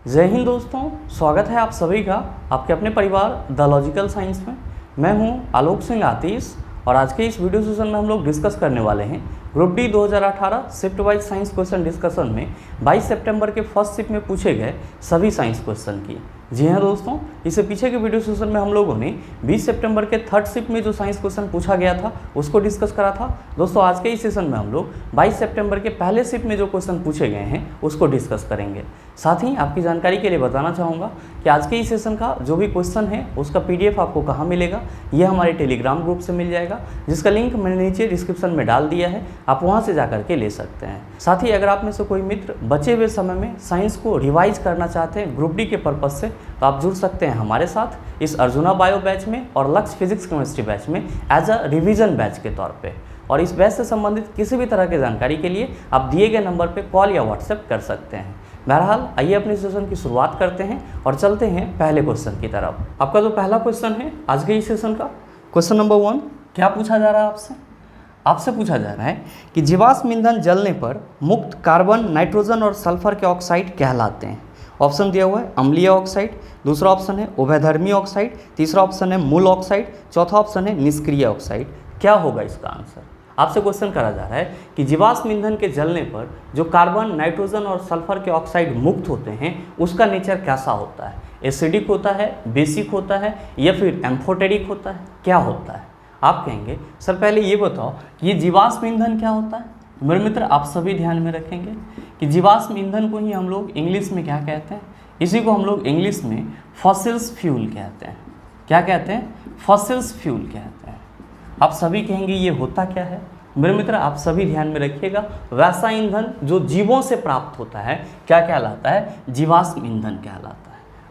जय हिंद दोस्तों, स्वागत है आप सभी का आपके अपने परिवार द लॉजिकल साइंस में। मैं हूं आलोक सिंह आतिश और आज के इस वीडियो सेशन में हम लोग डिस्कस करने वाले हैं group D 2018 shift wise science question discussion में 22 सितंबर के फर्स्ट शिफ्ट में पूछे गए सभी साइंस क्वेश्चन की। जी हाँ दोस्तों, इससे पीछे के वीडियो सेशन में हम लोगों ने 20 सितंबर के थर्ड शिफ्ट में जो साइंस क्वेश्चन पूछा गया था उसको डिस्कस करा था। दोस्तों आज के इस सेशन में हम लोग 22 सितंबर के पहले शिफ्ट में जो क्वेश्चन पूछे गए हैं उसको डिस्कस करेंगे। साथ ही आपकी जानकारी के लिए बताना चाहूँगा कि आज के इस सेशन का जो भी क्वेश्चन है उसका PDF आपको कहाँ मिलेगा, ये हमारे टेलीग्राम ग्रुप से मिल जाएगा, जिसका लिंक मैंने नीचे डिस्क्रिप्शन में डाल दिया है, आप वहाँ से जा करके ले सकते हैं। साथ ही अगर आप में से कोई मित्र बचे हुए समय में साइंस को रिवाइज करना चाहते हैं ग्रुप डी के पर्पज़ से, तो आप जुड़ सकते हैं हमारे साथ इस अर्जुना बायो बैच में और लक्ष्य फिजिक्स केमिस्ट्री बैच में एज अ रिवीजन बैच के तौर पे। और इस बैच से संबंधित किसी भी तरह की जानकारी के लिए आप दिए गए नंबर पे कॉल या व्हाट्सएप कर सकते हैं। बहरहाल आइए अपने सेशन की शुरुआत करते हैं और चलते हैं पहले क्वेश्चन की तरफ। आपका जो पहला क्वेश्चन है आज के इस सेशन का, क्वेश्चन नंबर 1, क्या पूछा जा रहा है आपसे पूछा जा रहा है कि जीवाश्म ईंधन जलने पर मुक्त कार्बन, नाइट्रोजन और सल्फर के ऑक्साइड कहलाते हैं। ऑप्शन दिया हुआ है अम्लीय ऑक्साइड, दूसरा ऑप्शन है उभयधर्मी ऑक्साइड, तीसरा ऑप्शन है मूल ऑक्साइड, चौथा ऑप्शन है निष्क्रिय ऑक्साइड। क्या होगा इसका आंसर? आपसे क्वेश्चन करा जा रहा है कि जीवाश्म ईंधन के जलने पर जो कार्बन, नाइट्रोजन और सल्फर के ऑक्साइड मुक्त होते हैं उसका नेचर कैसा होता है? एसिडिक होता है, बेसिक होता है या फिर एम्फोटेरिक होता है? क्या होता है? आप कहेंगे सर पहले ये बताओ कि ये जीवाश्म ईंधन क्या होता है। मेरे मित्र आप सभी ध्यान में रखेंगे कि जीवाश्म ईंधन को ही हम लोग इंग्लिश में क्या कहते हैं? इसी को हम लोग इंग्लिश में फॉसिल्स फ्यूल कहते हैं। क्या कहते हैं? फॉसिल्स फ्यूल कहते हैं। आप सभी कहेंगे ये होता क्या है? मेरे मित्र आप सभी ध्यान में रखिएगा, वैसा ईंधन जो जीवों से प्राप्त होता है क्या कहलाता है? जीवाश्म ईंधन कहलाता है।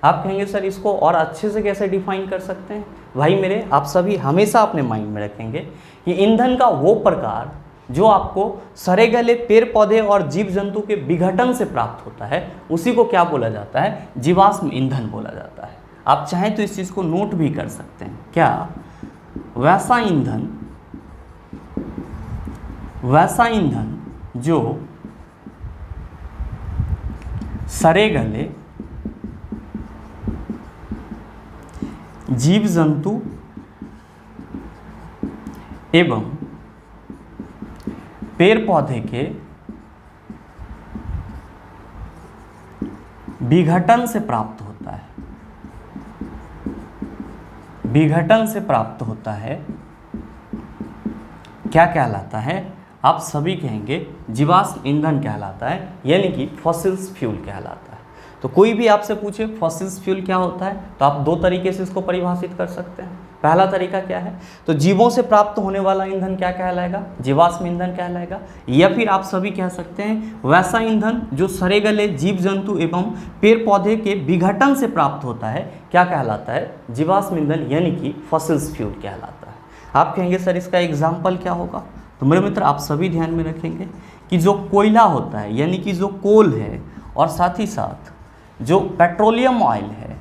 आप कहेंगे सर इसको और अच्छे से कैसे डिफाइन कर सकते हैं? भाई मेरे आप सभी हमेशा अपने माइंड में रखेंगे कि ईंधन का वो प्रकार जो आपको सड़े गले पेड़ पौधे और जीव जंतु के विघटन से प्राप्त होता है उसी को क्या बोला जाता है? जीवाश्म ईंधन बोला जाता है। आप चाहें तो इस चीज़ को नोट भी कर सकते हैं। क्या? वैसा ईंधन जो सड़े गले जीव जंतु एवं पेड़ पौधे के विघटन से प्राप्त होता है, क्या कहलाता है? आप सभी कहेंगे जीवाश्म ईंधन कहलाता है, यानी कि फॉसिल्स फ्यूल कहलाता है। तो कोई भी आपसे पूछे फॉसिल्स फ्यूल क्या होता है तो आप दो तरीके से इसको परिभाषित कर सकते हैं। पहला तरीका क्या है? तो जीवों से प्राप्त होने वाला ईंधन क्या कहलाएगा? जीवाश्म ईंधन कहलाएगा। या फिर आप सभी कह सकते हैं वैसा ईंधन जो सड़े गले जीव जंतु एवं पेड़ पौधे के विघटन से प्राप्त होता है क्या कहलाता है? जीवाश्म ईंधन, यानी कि फॉसिल्स फ्यूल कहलाता है। आप कहेंगे सर इसका एग्जाम्पल क्या होगा? तो मेरे मित्र आप सभी ध्यान में रखेंगे कि जो कोयला होता है यानी कि जो कोल है और साथ ही साथ जो पेट्रोलियम ऑयल है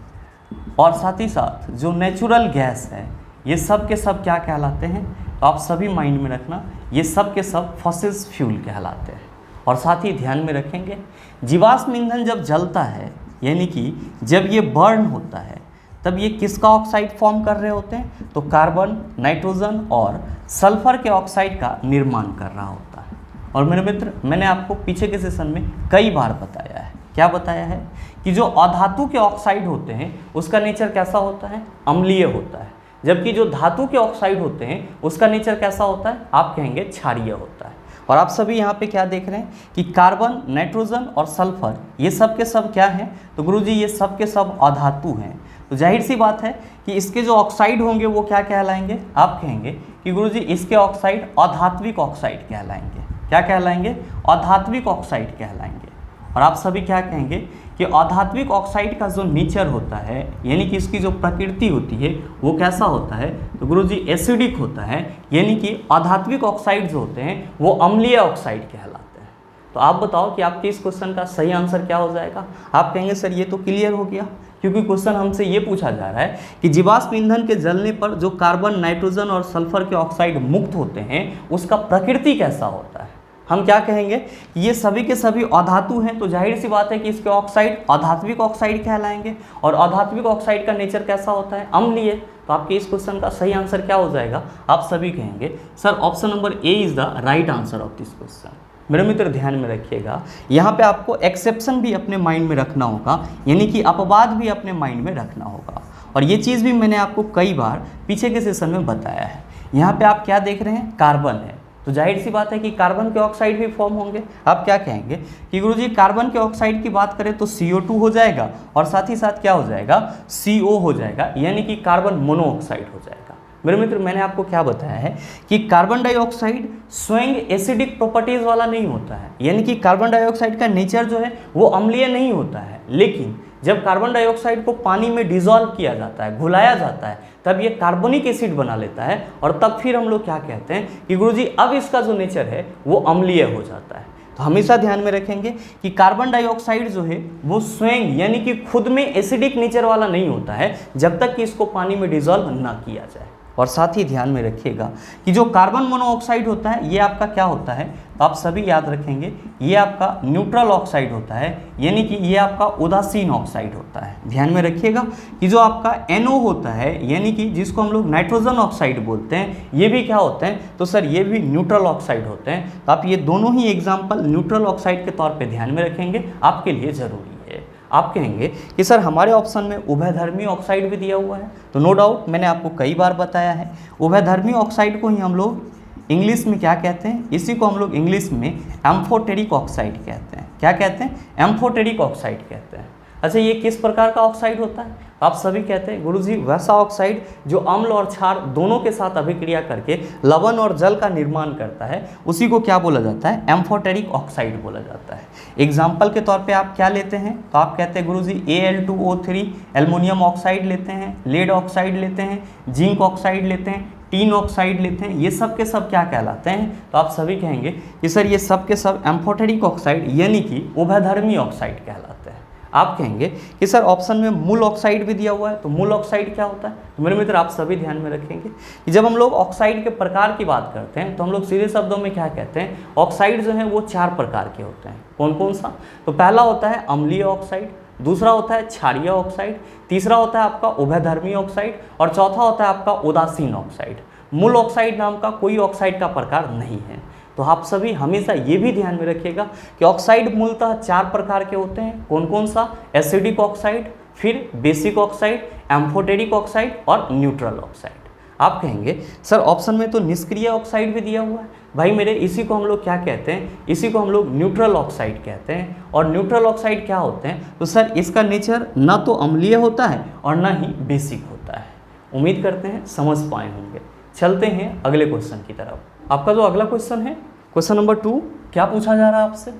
और साथ ही साथ जो नेचुरल गैस है, ये सब के सब क्या कहलाते हैं? तो आप सभी माइंड में रखना, ये सब के सब फॉसिल्स फ्यूल कहलाते हैं। और साथ ही ध्यान में रखेंगे जीवाश्म ईंधन जब जलता है यानी कि जब ये बर्न होता है तब ये किसका ऑक्साइड फॉर्म कर रहे होते हैं? तो कार्बन, नाइट्रोजन और सल्फर के ऑक्साइड का निर्माण कर रहा होता है। और मेरे मित्र मैंने आपको पीछे के सेशन में कई बार बताया है, क्या बताया है कि जो अधातु के ऑक्साइड होते हैं उसका नेचर कैसा होता है? अम्लीय होता है, जबकि जो धातु के ऑक्साइड होते हैं उसका नेचर कैसा होता है? आप कहेंगे क्षारीय होता है। और आप सभी यहाँ पे क्या देख रहे हैं कि कार्बन, नाइट्रोजन और सल्फर ये सब के सब क्या हैं? तो गुरुजी ये सब के सब अधातु हैं। तो जाहिर सी बात है कि इसके जो ऑक्साइड होंगे वो क्या कहलाएंगे? आप कहेंगे कि गुरुजी इसके ऑक्साइड अधात्विक ऑक्साइड कहलाएंगे। क्या कहलाएंगे? अधात्विक ऑक्साइड कहलाएंगे। और आप सभी क्या कहेंगे कि अधात्विक ऑक्साइड का जो नेचर होता है यानी कि इसकी जो प्रकृति होती है वो कैसा होता है? तो गुरुजी एसिडिक होता है, यानी कि अधात्विक ऑक्साइड जो होते हैं वो अम्लीय ऑक्साइड कहलाते हैं। तो आप बताओ कि आपके इस क्वेश्चन का सही आंसर क्या हो जाएगा? आप कहेंगे सर ये तो क्लियर हो गया, क्योंकि क्वेश्चन हमसे ये पूछा जा रहा है कि जीवाश्म ईंधन के जलने पर जो कार्बन, नाइट्रोजन और सल्फर के ऑक्साइड मुक्त होते हैं उसका प्रकृति कैसा होता है। हम क्या कहेंगे, ये सभी के सभी अधातु हैं, तो जाहिर सी बात है कि इसके ऑक्साइड अधात्विक ऑक्साइड कहलाएंगे। और अधात्विक ऑक्साइड का नेचर कैसा होता है, अम्लीय। तो आपके इस क्वेश्चन का सही आंसर क्या हो जाएगा, आप सभी कहेंगे sir option number A is the right answer of this question. मेरे मित्र ध्यान में रखिएगा, यहाँ पे आपको एक्सेप्शन भी अपने माइंड में रखना होगा, यानी कि अपवाद भी अपने माइंड में रखना होगा। और ये चीज़ भी मैंने आपको कई बार पीछे के सेशन में बताया है। यहाँ पे आप क्या देख रहे हैं, कार्बन है, तो जाहिर सी बात है कि कार्बन के ऑक्साइड भी फॉर्म होंगे। आप क्या कहेंगे कि गुरुजी कार्बन के ऑक्साइड की बात करें तो CO2 हो जाएगा और साथ ही साथ क्या हो जाएगा, CO हो जाएगा, यानी कि कार्बन मोनोऑक्साइड हो जाएगा। मेरे मित्र मैंने आपको क्या बताया है कि कार्बन डाइऑक्साइड स्वयं एसिडिक प्रॉपर्टीज वाला नहीं होता है, यानी कि कार्बन डाइऑक्साइड का नेचर जो है वो अम्लीय नहीं होता है। लेकिन जब कार्बन डाइऑक्साइड को पानी में डिसॉल्व किया जाता है, घुलाया जाता है, तब ये कार्बोनिक एसिड बना लेता है और तब फिर हम लोग क्या कहते हैं कि गुरुजी अब इसका जो नेचर है वो अम्लीय हो जाता है। तो हमेशा ध्यान में रखेंगे कि कार्बन डाइऑक्साइड जो है वो स्वयं यानी कि खुद में एसिडिक नेचर वाला नहीं होता है जब तक कि इसको पानी में डिसॉल्व ना किया जाए। और साथ ही ध्यान में रखिएगा कि जो कार्बन मोनोऑक्साइड होता है ये आपका क्या होता है, तो आप सभी याद रखेंगे ये आपका न्यूट्रल ऑक्साइड होता है, यानी कि ये आपका उदासीन ऑक्साइड होता है। ध्यान में रखिएगा कि जो आपका NO होता है, यानी कि जिसको हम लोग नाइट्रोजन ऑक्साइड बोलते हैं, ये भी क्या होते हैं, तो सर ये भी न्यूट्रल ऑक्साइड होते हैं। तो आप ये दोनों ही एग्जाम्पल न्यूट्रल ऑक्साइड के तौर पर ध्यान में रखेंगे, आपके लिए जरूरी है। आप कहेंगे कि सर हमारे ऑप्शन में उभयधर्मी ऑक्साइड भी दिया हुआ है, तो नो डाउट मैंने आपको कई बार बताया है, उभयधर्मी ऑक्साइड को ही हम लोग इंग्लिश में क्या कहते हैं, इसी को हम लोग इंग्लिश में एम्फोटेरिक ऑक्साइड कहते हैं। क्या कहते हैं, एम्फोटेरिक ऑक्साइड कहते हैं। अच्छा ये किस प्रकार का ऑक्साइड होता है, आप सभी कहते हैं गुरुजी वैसा ऑक्साइड जो अम्ल और क्षार दोनों के साथ अभिक्रिया करके लवण और जल का निर्माण करता है, उसी को क्या बोला जाता है, एम्फोटेरिक ऑक्साइड बोला जाता है। एग्जाम्पल के तौर पे आप क्या लेते हैं, तो आप कहते हैं गुरुजी Al2O3 एल्युमिनियम ऑक्साइड लेते हैं, लेड ऑक्साइड लेते हैं, जिंक ऑक्साइड लेते हैं, टीन ऑक्साइड लेते हैं, ये सब के सब क्या कहलाते हैं, तो आप सभी कहेंगे कि सर ये सब के सब एम्फोटेरिक ऑक्साइड यानी कि उभयधर्मी ऑक्साइड कहलाते हैं। आप कहेंगे कि सर ऑप्शन में मूल ऑक्साइड भी दिया हुआ है, तो मूल ऑक्साइड क्या होता है, तो मेरे मित्र आप सभी ध्यान में रखेंगे कि जब हम लोग ऑक्साइड के प्रकार की बात करते हैं तो हम लोग सीधे शब्दों में क्या कहते हैं, ऑक्साइड जो है वो 4 प्रकार के होते हैं। कौन कौन सा, तो पहला होता है अम्लीय ऑक्साइड, दूसरा होता है क्षारीय ऑक्साइड, तीसरा होता है आपका उभयधर्मी ऑक्साइड और चौथा होता है आपका उदासीन ऑक्साइड। मूल ऑक्साइड नाम का कोई ऑक्साइड का प्रकार नहीं है। तो आप सभी हमेशा ये भी ध्यान में रखिएगा कि ऑक्साइड मूलतः 4 प्रकार के होते हैं। कौन कौन सा, एसिडिक ऑक्साइड, फिर बेसिक ऑक्साइड, एम्फोटेरिक ऑक्साइड और न्यूट्रल ऑक्साइड। आप कहेंगे सर ऑप्शन में तो निष्क्रिय ऑक्साइड भी दिया हुआ है, भाई मेरे इसी को हम लोग क्या कहते हैं, इसी को हम लोग न्यूट्रल ऑक्साइड कहते हैं। और न्यूट्रल ऑक्साइड क्या होते हैं, तो सर इसका नेचर ना तो अम्लीय होता है और ना ही बेसिक होता है। उम्मीद करते हैं समझ पाए होंगे। चलते हैं अगले क्वेश्चन की तरफ। आपका जो अगला क्वेश्चन है, क्वेश्चन नंबर 2, क्या पूछा जा रहा है आपसे,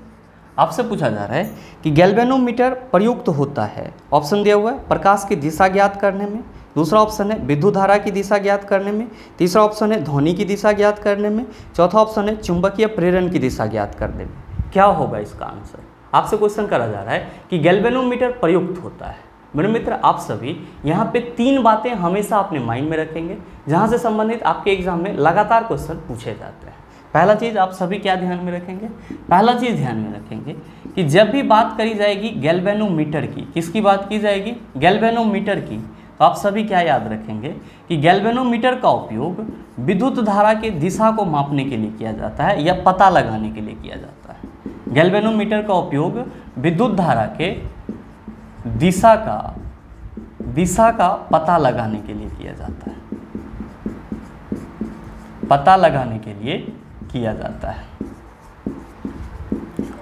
आपसे पूछा जा रहा है कि गैल्वेनोमीटर प्रयुक्त होता है। ऑप्शन दिया हुआ है प्रकाश की दिशा ज्ञात करने में, दूसरा ऑप्शन है विद्युत धारा की दिशा ज्ञात करने में, तीसरा ऑप्शन है ध्वनि की दिशा ज्ञात करने में, चौथा ऑप्शन है चुंबकीय प्रेरण की दिशा ज्ञात करने में। क्या होगा इसका आंसर, आपसे क्वेश्चन करा जा रहा है कि गैल्वेनोमीटर प्रयुक्त होता है। मेरे मित्र आप सभी यहाँ पे 3 बातें हमेशा अपने माइंड में रखेंगे जहाँ से संबंधित आपके एग्जाम में लगातार क्वेश्चन पूछे जाते हैं। पहला चीज़ आप सभी क्या ध्यान में रखेंगे, पहला चीज़ ध्यान में रखेंगे कि जब भी बात करी जाएगी गैल्वेनोमीटर की, किसकी बात की जाएगी, गैल्वेनोमीटर की, तो आप सभी क्या याद रखेंगे कि गैल्वेनोमीटर का उपयोग विद्युत धारा के दिशा को मापने के लिए किया जाता है या पता लगाने के लिए किया जाता है। गैल्वेनोमीटर का उपयोग विद्युत धारा के दिशा का पता लगाने के लिए किया जाता है, पता लगाने के लिए किया जाता है।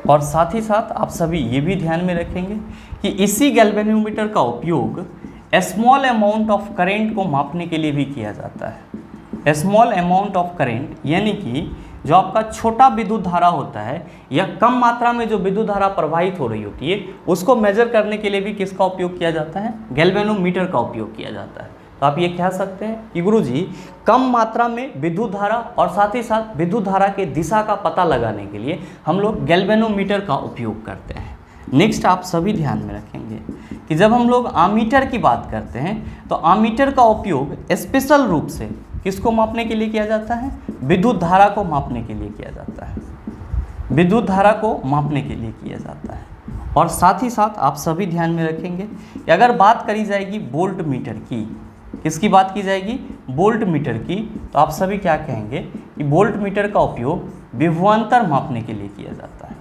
और साथ ही साथ आप सभी ये भी ध्यान में रखेंगे कि इसी गैल्वेनोमीटर का उपयोग स्मॉल अमाउंट ऑफ करेंट को मापने के लिए भी किया जाता है। स्मॉल अमाउंट ऑफ करेंट यानी कि जो आपका छोटा विद्युत धारा होता है या कम मात्रा में जो विद्युत धारा प्रवाहित हो रही होती है उसको मेजर करने के लिए भी किसका उपयोग किया जाता है, गैल्वेनोमीटर का उपयोग किया जाता है। तो आप ये कह सकते हैं कि गुरुजी कम मात्रा में विद्युत धारा और साथ ही साथ विद्युत धारा के दिशा का पता लगाने के लिए हम लोग गैल्वेनोमीटर का उपयोग करते हैं। नेक्स्ट आप सभी ध्यान में रखेंगे कि जब हम लोग आमीटर की बात करते हैं तो आमीटर का उपयोग स्पेशल रूप से किसको मापने के लिए किया जाता है, विद्युत धारा को मापने के लिए किया जाता है। विद्युत धारा को मापने के लिए किया जाता है। और साथ ही साथ आप सभी ध्यान में रखेंगे कि अगर बात करी जाएगी वोल्ट मीटर की, किसकी बात की जाएगी, वोल्ट मीटर की, तो आप सभी क्या कहेंगे कि वोल्ट मीटर का उपयोग विभवांतर मापने के लिए किया जाता है।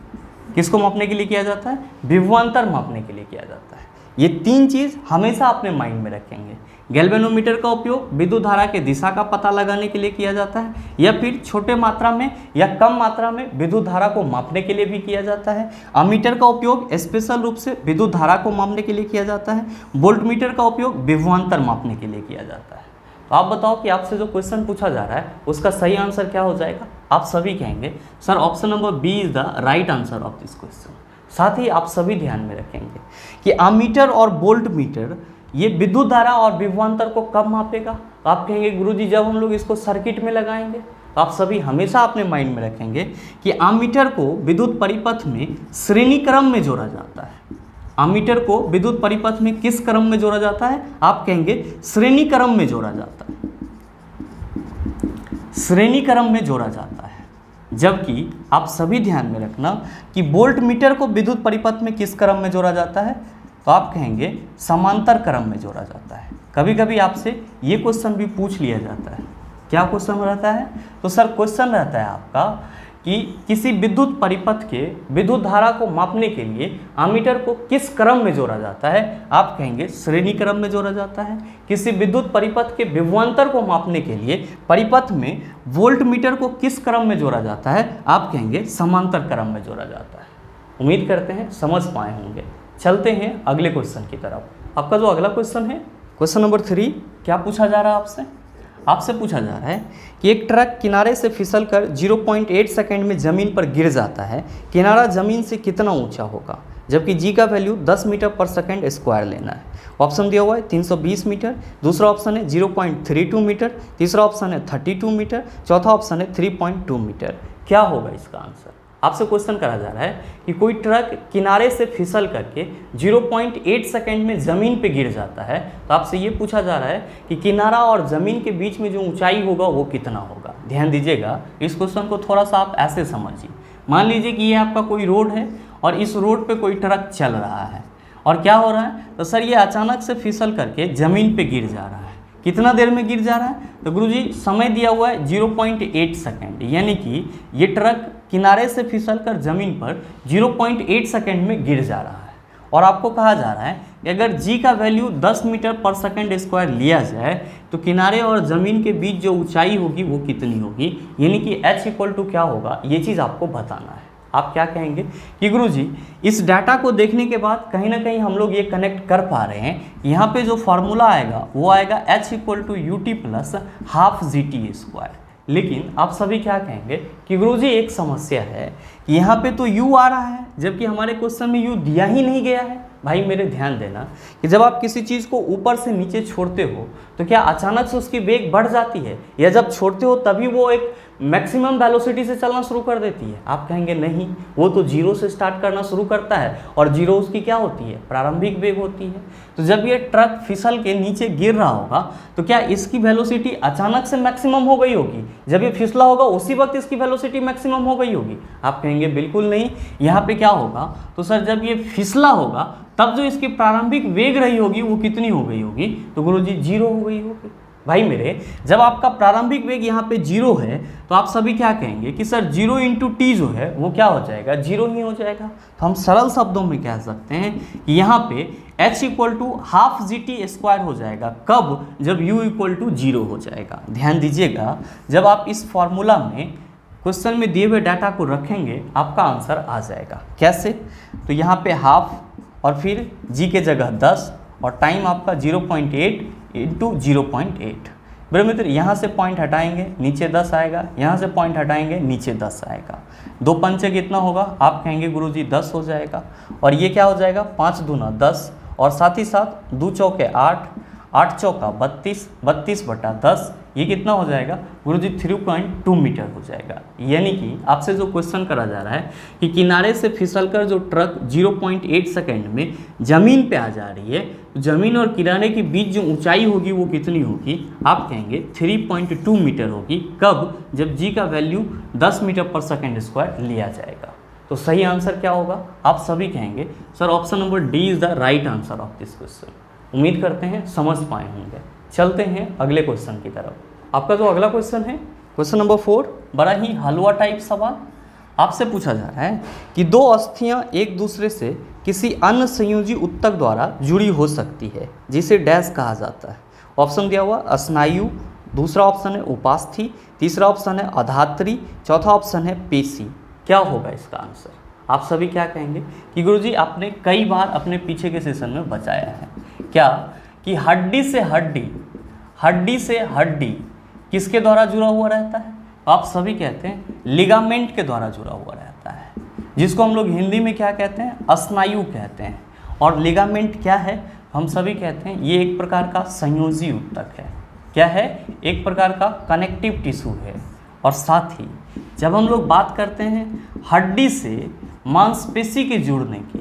किसको मापने के लिए किया जाता है, विभवांतर मापने के लिए किया जाता है। ये तीन चीज़ हमेशा अपने माइंड में रखेंगे। गैल्वेनोमीटर का उपयोग विद्युत धारा के दिशा का पता लगाने के लिए किया जाता है, या फिर छोटे मात्रा में या कम मात्रा में विद्युत धारा को मापने के लिए भी किया जाता है। अमीटर का उपयोग स्पेशल रूप से विद्युत धारा को मापने के लिए किया जाता है। वोल्टमीटर का उपयोग विभवांतर मापने के लिए किया जाता है। तो आप बताओ कि आपसे जो क्वेश्चन पूछा जा रहा है उसका सही आंसर क्या हो जाएगा। आप सभी कहेंगे sir option number B is the right answer of this question. साथ ही आप सभी ध्यान में रखेंगे कि अमीटर और वोल्टमीटर ये विद्युत धारा और विभवांतर को कब मापेगा। तो आप कहेंगे गुरुजी जब हम लोग इसको सर्किट में लगाएंगे। तो आप सभी हमेशा अपने माइंड में रखेंगे कि अमीटर को विद्युत परिपथ में श्रेणी क्रम में जोड़ा जाता है। अमीटर को विद्युत परिपथ में किस क्रम में जोड़ा जाता है, आप कहेंगे श्रेणी क्रम में जोड़ा जाता है, श्रेणी क्रम में जोड़ा जाता है। जबकि आप सभी ध्यान में रखना कि वोल्टमीटर को विद्युत परिपथ में किस क्रम में जोड़ा जाता है, तो आप कहेंगे समांतर क्रम में जोड़ा जाता है। कभी कभी आपसे ये क्वेश्चन भी पूछ लिया जाता है। क्या क्वेश्चन रहता है, तो सर क्वेश्चन रहता है आपका कि किसी विद्युत परिपथ के विद्युत धारा को मापने के लिए अमीटर को किस क्रम में जोड़ा जाता है, आप कहेंगे श्रेणी क्रम में जोड़ा जाता है। किसी विद्युत परिपथ के विभवांतर को मापने के लिए परिपथ में वोल्टमीटर को किस क्रम में जोड़ा जाता है, आप कहेंगे समांतर क्रम में जोड़ा जाता है। उम्मीद करते हैं समझ पाए होंगे। चलते हैं अगले क्वेश्चन की तरफ। आपका जो अगला क्वेश्चन है, क्वेश्चन नंबर 3, क्या पूछा जा रहा है आपसे, आपसे पूछा जा रहा है कि एक ट्रक किनारे से फिसलकर 0.8 सेकंड में ज़मीन पर गिर जाता है। किनारा ज़मीन से कितना ऊंचा होगा, जबकि जी का वैल्यू 10 मीटर पर सेकंड स्क्वायर लेना है। ऑप्शन दिया हुआ है 320 मीटर, दूसरा ऑप्शन है 0.32 मीटर, तीसरा ऑप्शन है 32 मीटर, चौथा ऑप्शन है 3.2 मीटर। क्या होगा इसका आंसर। आपसे क्वेश्चन करा जा रहा है कि कोई ट्रक किनारे से फिसल करके 0.8 सेकंड में ज़मीन पे गिर जाता है। तो आपसे ये पूछा जा रहा है कि किनारा और ज़मीन के बीच में जो ऊंचाई होगा वो कितना होगा। ध्यान दीजिएगा, इस क्वेश्चन को थोड़ा सा आप ऐसे समझिए। मान लीजिए कि ये आपका कोई रोड है और इस रोड पे कोई ट्रक चल रहा है और क्या हो रहा है, तो सर ये अचानक से फिसल करके ज़मीन पे गिर जा रहा है। कितना देर में गिर जा रहा है, तो गुरुजी समय दिया हुआ है 0.8 सेकंड, यानी कि ये ट्रक किनारे से फिसलकर ज़मीन पर 0.8 सेकंड में गिर जा रहा है। और आपको कहा जा रहा है कि अगर जी का वैल्यू 10 मीटर पर सेकंड स्क्वायर लिया जाए तो किनारे और ज़मीन के बीच जो ऊंचाई होगी वो कितनी होगी, यानी कि h इक्वल टू क्या होगा, ये चीज़ आपको बताना है। आप क्या कहेंगे कि गुरुजी इस डाटा को देखने के बाद कहीं ना कहीं हम लोग ये कनेक्ट कर पा रहे हैं। यहाँ पे जो फार्मूला आएगा वो आएगा h equal to u t plus half g t square. लेकिन आप सभी क्या कहेंगे कि गुरुजी एक समस्या है कि यहाँ पे तो u आ रहा है जबकि हमारे क्वेश्चन में u दिया ही नहीं गया है। भाई मेरे ध्यान देना कि जब आप किसी चीज़ को ऊपर से नीचे छोड़ते हो तो क्या अचानक से उसकी वेग बढ़ जाती है, या जब छोड़ते हो तभी वो एक मैक्सिमम वेलोसिटी से चलना शुरू कर देती है। आप कहेंगे नहीं, वो तो जीरो से स्टार्ट करना शुरू करता है और जीरो उसकी क्या होती है, प्रारंभिक वेग होती है। तो जब ये ट्रक फिसल के नीचे गिर रहा होगा तो क्या इसकी वेलोसिटी अचानक से मैक्सिमम हो गई होगी, जब ये फिसला होगा उसी वक्त इसकी वेलोसिटी मैक्सिमम हो गई होगी। आप कहेंगे बिल्कुल नहीं, यहाँ पे क्या होगा, तो सर जब ये फिसला होगा तब जो इसकी प्रारंभिक वेग रही होगी वो कितनी हो गई होगी, तो गुरुजी जीरो हो गई होगी। भाई मेरे जब आपका प्रारंभिक वेग यहाँ पे जीरो है तो आप सभी क्या कहेंगे कि सर जीरो इंटू टी जो है वो क्या हो जाएगा, जीरो ही हो जाएगा। तो हम सरल शब्दों में कह सकते हैं कि यहाँ पे h equal to half g t square हो जाएगा। कब, जब u इक्वल टू जीरो हो जाएगा। ध्यान दीजिएगा, जब आप इस फॉर्मूला में क्वेश्चन में दिए हुए डाटा को रखेंगे आपका आंसर आ जाएगा। कैसे, तो यहाँ पे हाफ और फिर g के जगह 10 और टाइम आपका 0.8 इंटू 0.8। मेरे मित्र यहाँ से पॉइंट हटाएंगे नीचे 10 आएगा, यहाँ से पॉइंट हटाएंगे नीचे 10 आएगा। 2 पंचे कितना होगा, आप कहेंगे गुरुजी 10 हो जाएगा। और ये क्या हो जाएगा, 5 दूना 10 और साथ ही साथ 2 चौके 8, 8 चौका 32, 32 बटा 10, ये कितना हो जाएगा गुरुजी 3.2 मीटर हो जाएगा। यानी कि आपसे जो क्वेश्चन करा जा रहा है कि किनारे से फिसलकर जो ट्रक 0.8 सेकंड में ज़मीन पे आ जा रही है, तो ज़मीन और किनारे के बीच जो ऊंचाई होगी वो कितनी होगी, आप कहेंगे 3.2 मीटर होगी। कब, जब जी का वैल्यू 10 मीटर पर सेकंड स्क्वायर लिया जाएगा। तो सही आंसर क्या होगा? आप सभी कहेंगे sir option number D is the right answer of this question. उम्मीद करते हैं समझ पाए होंगे। चलते हैं अगले क्वेश्चन की तरफ। आपका जो अगला क्वेश्चन है क्वेश्चन नंबर 4, बड़ा ही हलवा टाइप सवाल आपसे पूछा जा रहा है कि दो अस्थियां एक दूसरे से किसी अन्य संयोजी ऊतक द्वारा जुड़ी हो सकती है जिसे डैश कहा जाता है। ऑप्शन दिया हुआ स्नायु, दूसरा ऑप्शन है उपास्थि, तीसरा ऑप्शन है अधात्री, चौथा ऑप्शन है पेशी। क्या होगा इसका आंसर? आप सभी क्या कहेंगे कि गुरुजी आपने कई बार अपने पीछे के सेशन में बताया है क्या कि हड्डी से हड्डी, हड्डी से हड्डी किसके द्वारा जुड़ा हुआ रहता है? आप सभी कहते हैं लिगामेंट के द्वारा जुड़ा हुआ रहता है, जिसको हम लोग हिंदी में क्या कहते हैं? स्नायु कहते हैं। और लिगामेंट क्या है? हम सभी कहते हैं ये एक प्रकार का संयोजी ऊतक है। क्या है? एक प्रकार का कनेक्टिव टिश्यू है। और साथ ही जब हम लोग बात करते हैं हड्डी से मांसपेशी के जुड़ने की,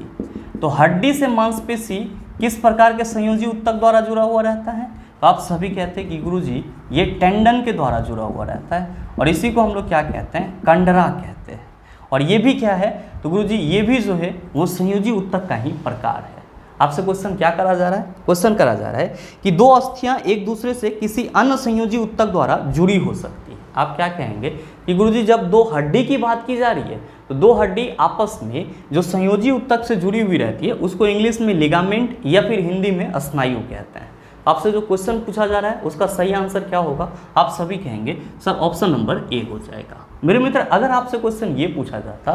तो हड्डी से मांसपेशी किस प्रकार के संयोजी ऊतक द्वारा जुड़ा हुआ रहता है? तो आप सभी कहते हैं कि गुरुजी ये टेंडन के द्वारा जुड़ा हुआ रहता है, और इसी को हम लोग क्या कहते हैं? कंडरा कहते हैं। और ये भी क्या है? तो गुरुजी ये भी जो है वो संयोजी ऊतक का ही प्रकार है। आपसे क्वेश्चन क्या करा जा रहा है? क्वेश्चन करा जा रहा है कि दो अस्थियां एक दूसरे से किसी अन्य संयोजी ऊतक द्वारा जुड़ी हो सकती है। आप क्या कहेंगे कि गुरुजी जब दो हड्डी की बात की जा रही है तो दो हड्डी आपस में जो संयोजी ऊतक से जुड़ी हुई रहती है उसको इंग्लिश में लिगामेंट या फिर हिंदी में स्नायु कहते हैं। आपसे जो क्वेश्चन पूछा जा रहा है उसका सही आंसर क्या होगा? आप सभी कहेंगे सर ऑप्शन नंबर ए हो जाएगा। मेरे मित्र, अगर आपसे क्वेश्चन ये पूछा जाता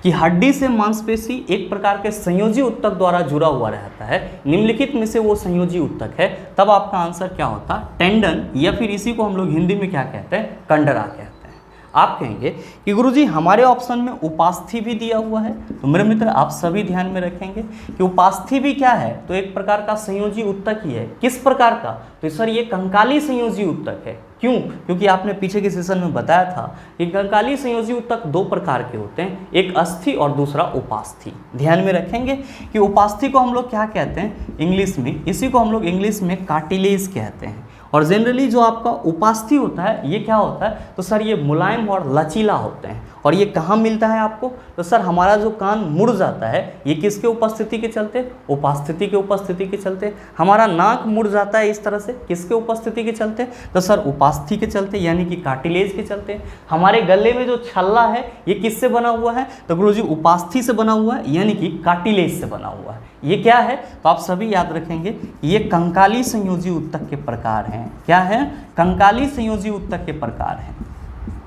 कि हड्डी से मांसपेशी एक प्रकार के संयोजी ऊतक द्वारा जुड़ा हुआ रहता है, निम्नलिखित में से वो संयोजी ऊतक है, तब आपका आंसर क्या होता? टेंडन, या फिर इसी को हम लोग हिंदी में क्या कहते हैं? कंडरा कहते हैं। आप कहेंगे कि गुरुजी हमारे ऑप्शन में उपास्थि भी दिया हुआ है। तो मेरे मित्र आप सभी ध्यान में रखेंगे कि उपास्थि भी क्या है? तो एक प्रकार का संयोजी ऊतक ही है। किस प्रकार का? तो सर ये कंकाली संयोजी ऊतक है। क्यों? क्योंकि आपने पीछे के सेशन में बताया था कि कंकाली संयोजी ऊतक दो प्रकार के होते हैं, एक अस्थि और दूसरा उपास्थि। ध्यान में रखेंगे कि उपास्थि को हम लोग क्या कहते हैं इंग्लिश में? इसी को हम लोग इंग्लिश में कार्टिलेज कहते हैं। और जनरली जो आपका उपास्थि होता है ये क्या होता है? तो सर ये मुलायम और लचीला होते हैं। और ये कहाँ मिलता है आपको? तो सर हमारा जो कान मुड़ जाता है ये किसके उपस्थिति के चलते? उपास्थिति के उपस्थिति के चलते। हमारा नाक मुड़ जाता है इस तरह से, किसके उपस्थिति के चलते? तो सर उपास्थि के चलते, यानी कि कार्टिलेज के चलते। हमारे गले में जो छल्ला है ये किससे बना हुआ है? तो गुरुजी उपास्थि से बना हुआ है, यानी कि कार्टिलेज से बना हुआ है। ये क्या है? तो आप सभी याद रखेंगे ये कंकाली संयोजी ऊतक के प्रकार हैं। क्या है? कंकाली संयोजी ऊतक के प्रकार हैं,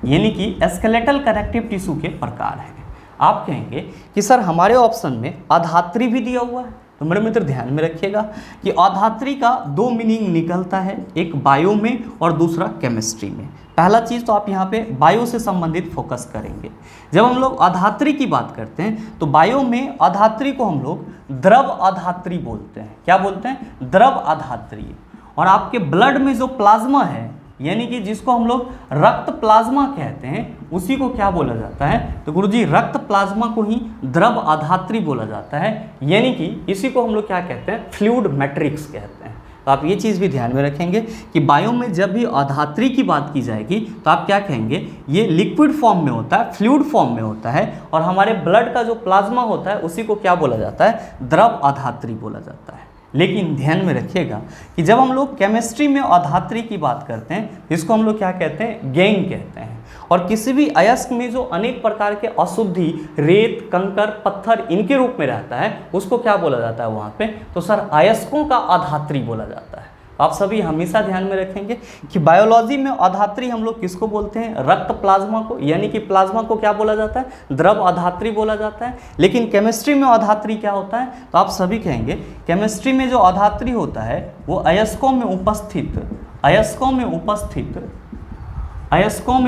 यानी कि स्केलेटल कनेक्टिव टिश्यू के प्रकार हैं। आप कहेंगे कि सर हमारे ऑप्शन में अधात्री भी दिया हुआ है। तो मेरे मित्र ध्यान में रखिएगा कि अधात्री का दो मीनिंग निकलता है, एक बायो में और दूसरा केमिस्ट्री में। पहला चीज़ तो आप यहाँ पे बायो से संबंधित फोकस करेंगे। जब हम लोग अधात्री की बात करते हैं तो बायो में अधात्री को हम लोग द्रव अधात्री बोलते हैं। क्या बोलते हैं? द्रव अधात्री। और आपके ब्लड में जो प्लाज्मा है, यानी कि जिसको हम लोग रक्त प्लाज्मा कहते हैं, उसी को क्या बोला जाता है? तो गुरुजी रक्त प्लाज्मा को ही द्रव अधात्री बोला जाता है, यानी कि इसी को हम लोग क्या कहते हैं? फ्लूइड मैट्रिक्स कहते हैं। तो आप ये चीज़ भी ध्यान में रखेंगे कि बायो में जब भी अधात्री की बात की जाएगी तो आप क्या कहेंगे? ये लिक्विड फॉर्म में होता है, फ्लूइड फॉर्म में होता है। और हमारे ब्लड का जो प्लाज्मा होता है उसी को क्या बोला जाता है? द्रव अधात्री बोला जाता है। लेकिन ध्यान में रखिएगा कि जब हम लोग केमिस्ट्री में अधात्री की बात करते हैं इसको हम लोग क्या कहते हैं? गैंग कहते हैं। और किसी भी अयस्क में जो अनेक प्रकार के अशुद्धि, रेत, कंकर, पत्थर इनके रूप में रहता है उसको क्या बोला जाता है वहाँ पे? तो सर अयस्कों का अधात्री बोला जाता है। आप सभी हमेशा ध्यान में रखेंगे कि बायोलॉजी में अधात्री हम लोग किसको बोलते हैं? रक्त प्लाज्मा को, यानी कि प्लाज्मा को क्या बोला जाता है? द्रव अधात्री बोला जाता है। लेकिन केमिस्ट्री में अधात्री क्या होता है? तो आप सभी कहेंगे केमिस्ट्री में जो अधात्री होता है वो अयस्कों में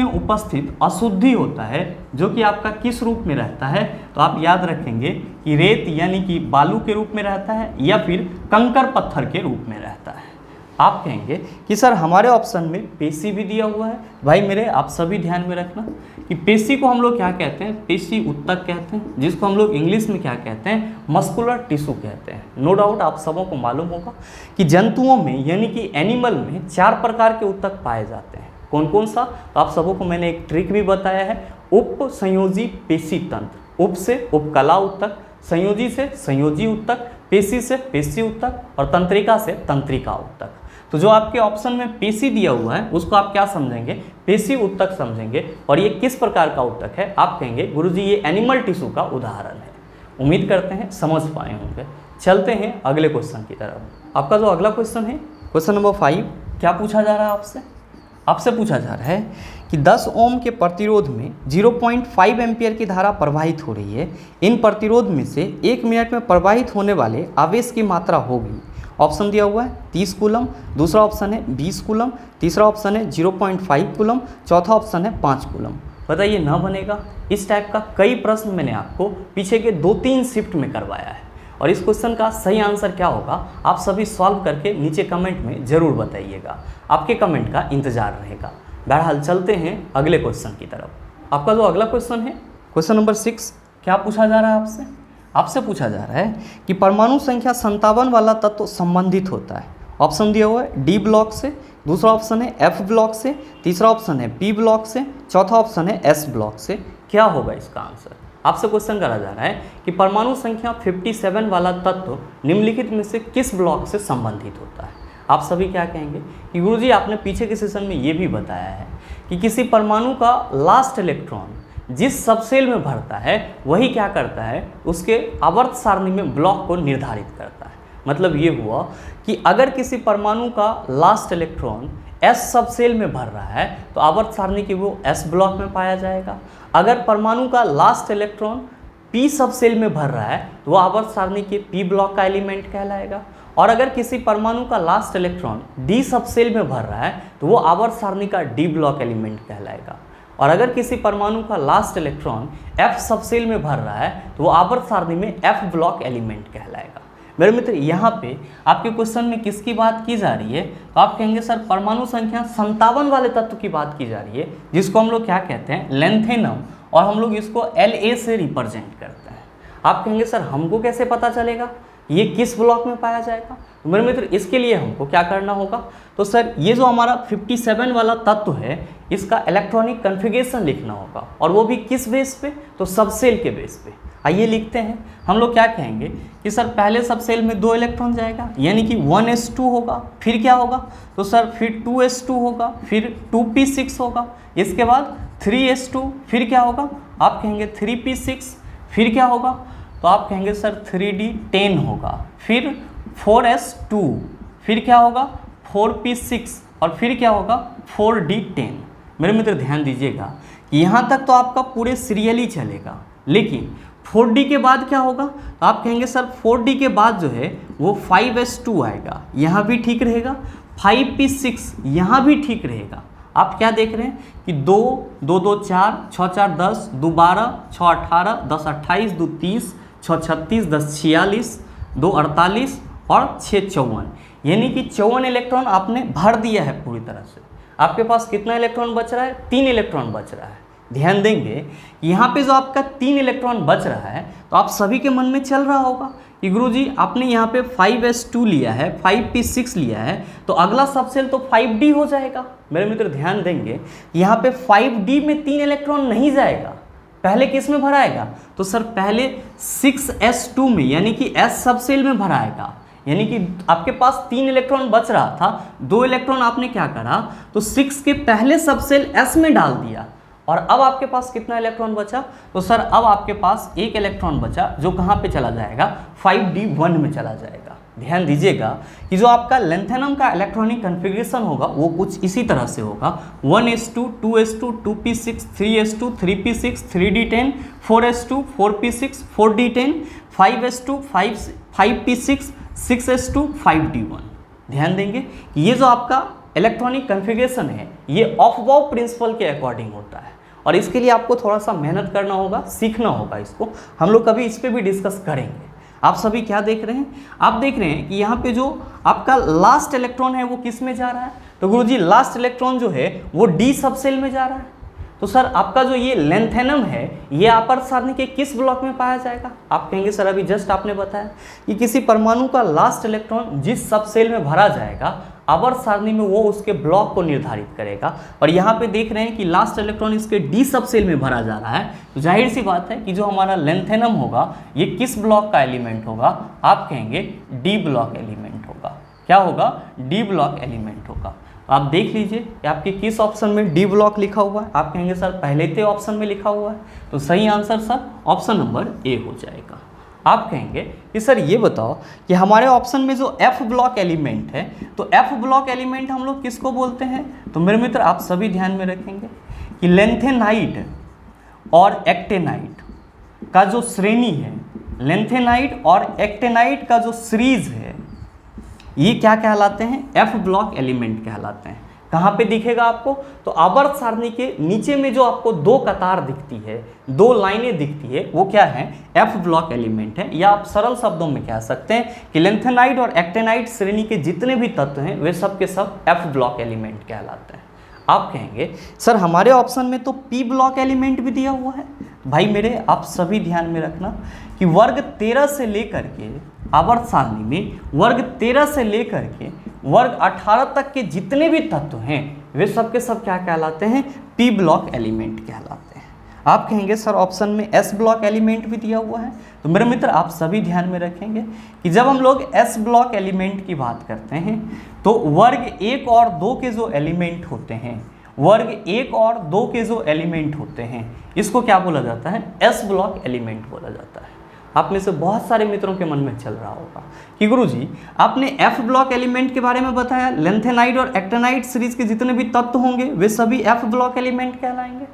उपस्थित अशुद्धि होता है, जो कि आपका किस रूप में रहता है? तो आप याद रखेंगे कि रेत यानी कि बालू के रूप में रहता है या फिर कंकर पत्थर के रूप में रहता है। आप कहेंगे कि सर हमारे ऑप्शन में पेशी भी दिया हुआ है। भाई मेरे आप सभी ध्यान में रखना कि पेशी को हम लोग क्या कहते हैं? पेशी ऊतक कहते हैं, जिसको हम लोग इंग्लिश में क्या कहते हैं? मस्कुलर टिश्यू कहते हैं। नो डाउट आप सबों को मालूम होगा कि जंतुओं में यानी कि एनिमल में 4 प्रकार के ऊतक पाए जाते हैं। कौन कौन सा? तो आप सबों को मैंने एक ट्रिक भी बताया है, उप संयोजी पेशी तंत्र। उप से उपकला ऊतक, संयोजी से संयोजी ऊतक, पेशी से पेशी ऊतक और तंत्रिका से तंत्रिका ऊतक। तो जो आपके ऑप्शन में पेशी दिया हुआ है उसको आप क्या समझेंगे, पेशी ऊतक समझेंगे। और ये किस प्रकार का ऊतक है, आप कहेंगे गुरुजी ये एनिमल टिश्यू का उदाहरण है। उम्मीद करते हैं समझ पाए होंगे। चलते हैं अगले क्वेश्चन की तरफ। आपका जो अगला क्वेश्चन है, क्वेश्चन नंबर 5, क्या पूछा जा रहा है आपसे पूछा जा रहा है कि 10 ओम के प्रतिरोध में 0.5 एम्पियर की धारा प्रवाहित हो रही है। इन प्रतिरोध में से 1 मिनट में प्रवाहित होने वाले आवेश की मात्रा होगी। ऑप्शन दिया हुआ है 30 कूलम, दूसरा ऑप्शन है 20 कूलम, तीसरा ऑप्शन है 0.5 कूलम, चौथा ऑप्शन है 5 कूलम। बताइए ना बनेगा। इस टाइप का कई प्रश्न मैंने आपको पीछे के 2-3 शिफ्ट में करवाया है और इस क्वेश्चन का सही आंसर क्या होगा आप सभी सॉल्व करके नीचे कमेंट में ज़रूर बताइएगा। आपके कमेंट का इंतजार रहेगा। बहरहाल चलते हैं अगले क्वेश्चन की तरफ। आपका जो अगला क्वेश्चन है, क्वेश्चन नंबर 6, क्या पूछा जा रहा है आपसे पूछा जा रहा है कि परमाणु संख्या 57 वाला तत्व संबंधित होता है। ऑप्शन दिया हुआ है डी ब्लॉक से, दूसरा ऑप्शन है एफ ब्लॉक से, तीसरा ऑप्शन है पी ब्लॉक से, चौथा ऑप्शन है एस ब्लॉक से। क्या होगा इसका आंसर? आपसे क्वेश्चन करा जा रहा है कि परमाणु संख्या 57 वाला तत्व निम्नलिखित में से किस ब्लॉक से संबंधित होता है। आप सभी क्या कहेंगे कि गुरुजी आपने पीछे के सेशन में ये भी बताया है कि किसी परमाणु का लास्ट इलेक्ट्रॉन जिस सबसेल में भरता है वही क्या करता है, उसके आवर्त सारणी में ब्लॉक को निर्धारित करता है। मतलब ये हुआ कि अगर किसी परमाणु का लास्ट इलेक्ट्रॉन एस सबसेल में भर रहा है तो आवर्त सारणी के वो एस ब्लॉक में पाया जाएगा। अगर परमाणु का लास्ट इलेक्ट्रॉन पी सबसेल में भर रहा है तो वो आवर्त सारणी के पी ब्लॉक का एलिमेंट कहलाएगा। और अगर किसी परमाणु का लास्ट इलेक्ट्रॉन डी सबसेल में भर रहा है तो वो आवर्त सारणी का डी ब्लॉक एलिमेंट कहलाएगा। और अगर किसी परमाणु का लास्ट इलेक्ट्रॉन एफ सबसेल में भर रहा है तो वो आवर्त सारणी में एफ ब्लॉक एलिमेंट कहलाएगा। मेरे मित्र यहाँ पे आपके क्वेश्चन में किसकी बात की जा रही है, तो आप कहेंगे सर परमाणु संख्या 57 वाले तत्व की बात की जा रही है जिसको हम लोग क्या कहते हैं, लेंथेनम, और हम लोग इसको La से रिप्रेजेंट करते हैं। आप कहेंगे सर हमको कैसे पता चलेगा ये किस ब्लॉक में पाया जाएगा। तो मेरे मित्र इसके लिए हमको क्या करना होगा, तो सर ये जो हमारा 57 वाला तत्व है इसका इलेक्ट्रॉनिक कन्फिगरेशन लिखना होगा, और वो भी किस बेस पे, तो सबसेल के बेस पे। आइए लिखते हैं। हम लोग क्या कहेंगे कि सर पहले सबसेल में 2 इलेक्ट्रॉन जाएगा यानी कि 1s2 होगा, फिर क्या होगा, तो सर फिर 2s2 होगा, फिर 2p6 होगा, इसके बाद 3s2, फिर क्या होगा, आप कहेंगे 3p6, फिर क्या होगा, तो आप कहेंगे सर 3d10 होगा, फिर 4s2, फिर क्या होगा 4p6, और फिर क्या होगा 4d10। मेरे मित्र ध्यान दीजिएगा कि यहाँ तक तो आपका पूरे सीरियली चलेगा, लेकिन 4D के बाद क्या होगा, तो आप कहेंगे सर 4D के बाद जो है वो 5s2 आएगा, यहाँ भी ठीक रहेगा, 5p6 यहाँ भी ठीक रहेगा। आप क्या देख रहे हैं कि 2 2 2 4 6 4 10 2 12 6 18 10 28 2 30 6 36 10 46 2 48 और 6 54, यानी कि 54 इलेक्ट्रॉन आपने भर दिया है पूरी तरह से। आपके पास कितना इलेक्ट्रॉन बच रहा है, 3 इलेक्ट्रॉन बच रहा है। ध्यान देंगे यहाँ पे जो आपका 3 इलेक्ट्रॉन बच रहा है तो आप सभी के मन में चल रहा होगा कि गुरुजी आपने यहाँ पे 5s2 लिया है, 5p6 लिया है, तो अगला सबसेल तो 5d हो जाएगा। मेरे मित्र ध्यान देंगे यहाँ पे 5d में 3 इलेक्ट्रॉन नहीं जाएगा, पहले किस में भराएगा, तो सर पहले 6s2 में यानी कि s सबसेल में भराएगा। यानी कि आपके पास 3 इलेक्ट्रॉन बच रहा था, 2 इलेक्ट्रॉन आपने क्या करा, तो 6 के पहले सबसेल s में डाल दिया, और अब आपके पास कितना इलेक्ट्रॉन बचा, तो सर अब आपके पास 1 इलेक्ट्रॉन बचा जो कहाँ पे चला जाएगा, 5d1 में चला जाएगा। ध्यान दीजिएगा कि जो आपका लेंथेनम का इलेक्ट्रॉनिक कन्फिग्रेशन होगा वो कुछ इसी तरह से होगा, 1s2 2s2 2p6 3s2 3p6 3d10 4s2 4p6 4d10 5s2 5p6 6s2 5d1। ध्यान देंगे कि ये जो आपका इलेक्ट्रॉनिक कन्फिग्रेशन है ये ऑफ-बाउ प्रिंसिपल के अकॉर्डिंग होता है, और इसके लिए आपको थोड़ा सा मेहनत करना होगा, सीखना होगा इसको। हम लोग कभी इस पर भी डिस्कस करेंगे। आप सभी क्या देख रहे हैं, आप देख रहे हैं कि यहाँ पे जो आपका लास्ट इलेक्ट्रॉन है वो किस में जा रहा है, तो गुरुजी लास्ट इलेक्ट्रॉन जो है वो डी सबसेल में जा रहा है। तो सर आपका जो ये लेंथेनम है ये आवर्त सारणी के किस ब्लॉक में पाया जाएगा, आप कहेंगे सर अभी जस्ट आपने बताया कि किसी परमाणु का लास्ट इलेक्ट्रॉन जिस सबसेल में भरा जाएगा आवर्त सारणी में वो उसके ब्लॉक को निर्धारित करेगा। और यहाँ पे देख रहे हैं कि लास्ट इलेक्ट्रॉन इसके डी सब सेल में भरा जा रहा है, तो जाहिर सी बात है कि जो हमारा लेंथेनम होगा ये किस ब्लॉक का एलिमेंट होगा, आप कहेंगे डी ब्लॉक एलिमेंट होगा। क्या होगा? डी ब्लॉक एलिमेंट होगा। आप देख लीजिए कि आपके किस ऑप्शन में डी ब्लॉक लिखा हुआ है। आप कहेंगे सर पहले तो ऑप्शन में लिखा हुआ है, तो सही answer sir option number A हो जाएगा। आप कहेंगे कि सर ये बताओ कि हमारे ऑप्शन में जो एफ ब्लॉक एलिमेंट है, तो एफ ब्लॉक एलिमेंट हम लोग किसको बोलते हैं? तो मेरे मित्र आप सभी ध्यान में रखेंगे कि लेंथेनाइट और एक्टेनाइट का जो श्रेणी है, लेंथेनाइट और एक्टेनाइट का जो सीरीज है, ये क्या कहलाते हैं? एफ ब्लॉक एलिमेंट कहलाते हैं। कहाँ पे दिखेगा आपको? तो आवर्त सारणी के नीचे में जो आपको दो कतार दिखती है, दो लाइनें दिखती है, वो क्या है? एफ ब्लॉक एलिमेंट है। या आप सरल शब्दों में कह सकते हैं कि लेंथेनाइट और एक्टेनाइट श्रेणी के जितने भी तत्व हैं वे सब के सब एफ ब्लॉक एलिमेंट कहलाते हैं। आप कहेंगे सर हमारे ऑप्शन में तो पी ब्लॉक एलिमेंट भी दिया हुआ है। भाई मेरे आप सभी ध्यान में रखना कि वर्ग 13 से लेकर के आवर्त सारणी में वर्ग 13 से लेकर के वर्ग 18 तक के जितने भी तत्व हैं वे सब के सब क्या कहलाते हैं? पी ब्लॉक एलिमेंट कहलाते हैं। आप कहेंगे सर ऑप्शन में एस ब्लॉक एलिमेंट भी दिया हुआ है। तो मेरे मित्र आप सभी ध्यान में रखेंगे कि जब हम लोग एस ब्लॉक एलिमेंट की बात करते हैं तो वर्ग 1 और 2 के जो एलिमेंट होते हैं, वर्ग 1 और 2 के जो एलिमेंट होते हैं, इसको क्या बोला जाता है? एस ब्लॉक एलिमेंट बोला जाता है। आप में से बहुत सारे मित्रों के मन में चल रहा होगा कि गुरुजी आपने एफ ब्लॉक एलिमेंट के बारे में बताया, लेंथेनाइट और एक्टेनाइट सीरीज के जितने भी तत्व होंगे वे सभी एफ ब्लॉक एलिमेंट कहलाएंगे।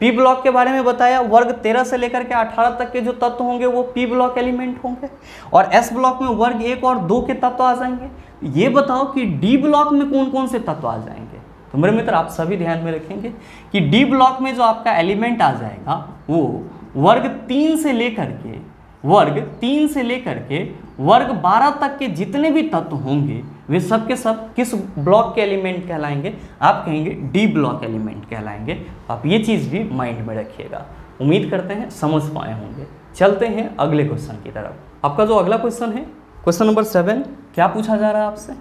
पी ब्लॉक के बारे में बताया, वर्ग 13 से लेकर के 18 तक के जो तत्व होंगे वो पी ब्लॉक एलिमेंट होंगे। और एस ब्लॉक में वर्ग 1 और 2 के तत्व आ जाएंगे। ये बताओ कि डी ब्लॉक में कौन कौन से तत्व आ जाएंगे? तो मेरे मित्र आप सभी ध्यान में रखेंगे कि डी ब्लॉक में जो आपका एलिमेंट आ जाएगा वो वर्ग 3 से लेकर के वर्ग 12 तक के जितने भी तत्व होंगे वे सब के सब किस ब्लॉक के एलिमेंट कहलाएंगे? आप कहेंगे डी ब्लॉक एलिमेंट कहलाएंगे। आप ये चीज़ भी माइंड में रखिएगा। उम्मीद करते हैं समझ पाए होंगे। चलते हैं अगले क्वेश्चन की तरफ। आपका जो अगला क्वेश्चन है, क्वेश्चन नंबर 7, क्या पूछा जा रहा है आपसे?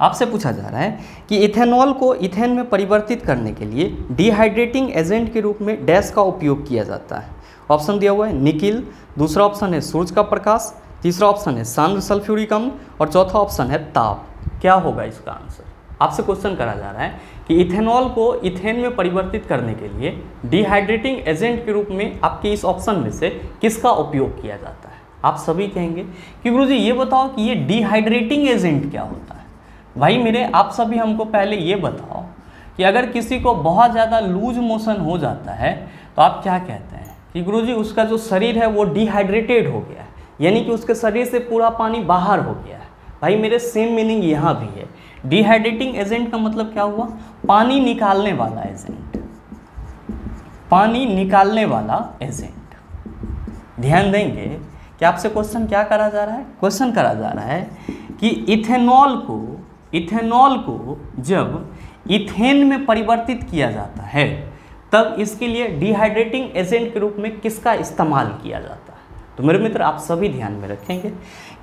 आपसे पूछा जा रहा है कि इथेनॉल को इथेन में परिवर्तित करने के लिए डिहाइड्रेटिंग एजेंट के रूप में डैश का उपयोग किया जाता है। ऑप्शन दिया हुआ है निकिल, दूसरा ऑप्शन है सूर्य का प्रकाश, तीसरा ऑप्शन है सांद्र सल्फ्यूरिक अम्ल और चौथा ऑप्शन है ताप। क्या होगा इसका आंसर? आपसे क्वेश्चन करा जा रहा है कि इथेनॉल को इथेन में परिवर्तित करने के लिए डिहाइड्रेटिंग एजेंट के रूप में आपके इस ऑप्शन में से किसका उपयोग किया जाता है? आप सभी कहेंगे कि गुरुजी ये बताओ कि ये डिहाइड्रेटिंग एजेंट क्या होता है। भाई मेरे आप सभी हमको पहले ये बताओ कि अगर किसी को बहुत ज़्यादा लूज मोशन हो जाता है तो आप क्या कहते हैं कि गुरुजी उसका जो शरीर है वो डिहाइड्रेटेड हो गया है, यानी कि उसके शरीर से पूरा पानी बाहर हो गया है। भाई मेरे सेम मीनिंग यहाँ भी है। डिहाइड्रेटिंग एजेंट का मतलब क्या हुआ? पानी निकालने वाला एजेंट, पानी निकालने वाला एजेंट। ध्यान देंगे कि आपसे क्वेश्चन क्या करा जा रहा है? क्वेश्चन करा जा रहा है कि इथेनॉल को जब इथेन में परिवर्तित किया जाता है तब इसके लिए डिहाइड्रेटिंग एजेंट के रूप में किसका इस्तेमाल किया जाता है। तो मेरे मित्र आप सभी ध्यान में रखेंगे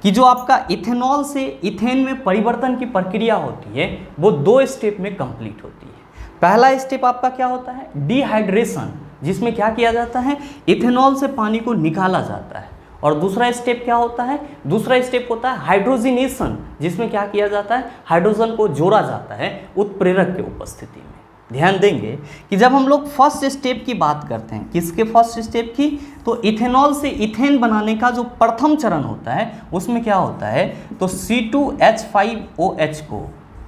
कि जो आपका इथेनॉल से इथेन में परिवर्तन की प्रक्रिया होती है वो 2 स्टेप में कंप्लीट होती है। पहला स्टेप आपका क्या होता है? डिहाइड्रेशन, जिसमें क्या किया जाता है? इथेनॉल से पानी को निकाला जाता है। और दूसरा स्टेप क्या होता है? दूसरा स्टेप होता है हाइड्रोजिनेशन, जिसमें क्या किया जाता है? हाइड्रोजन को जोड़ा जाता है उत्प्रेरक के उपस्थिति में। ध्यान देंगे कि जब हम लोग फर्स्ट स्टेप की बात करते हैं, किसके फर्स्ट स्टेप की? तो इथेनॉल से इथेन बनाने का जो प्रथम चरण होता है उसमें क्या होता है? तो C2H5OH को,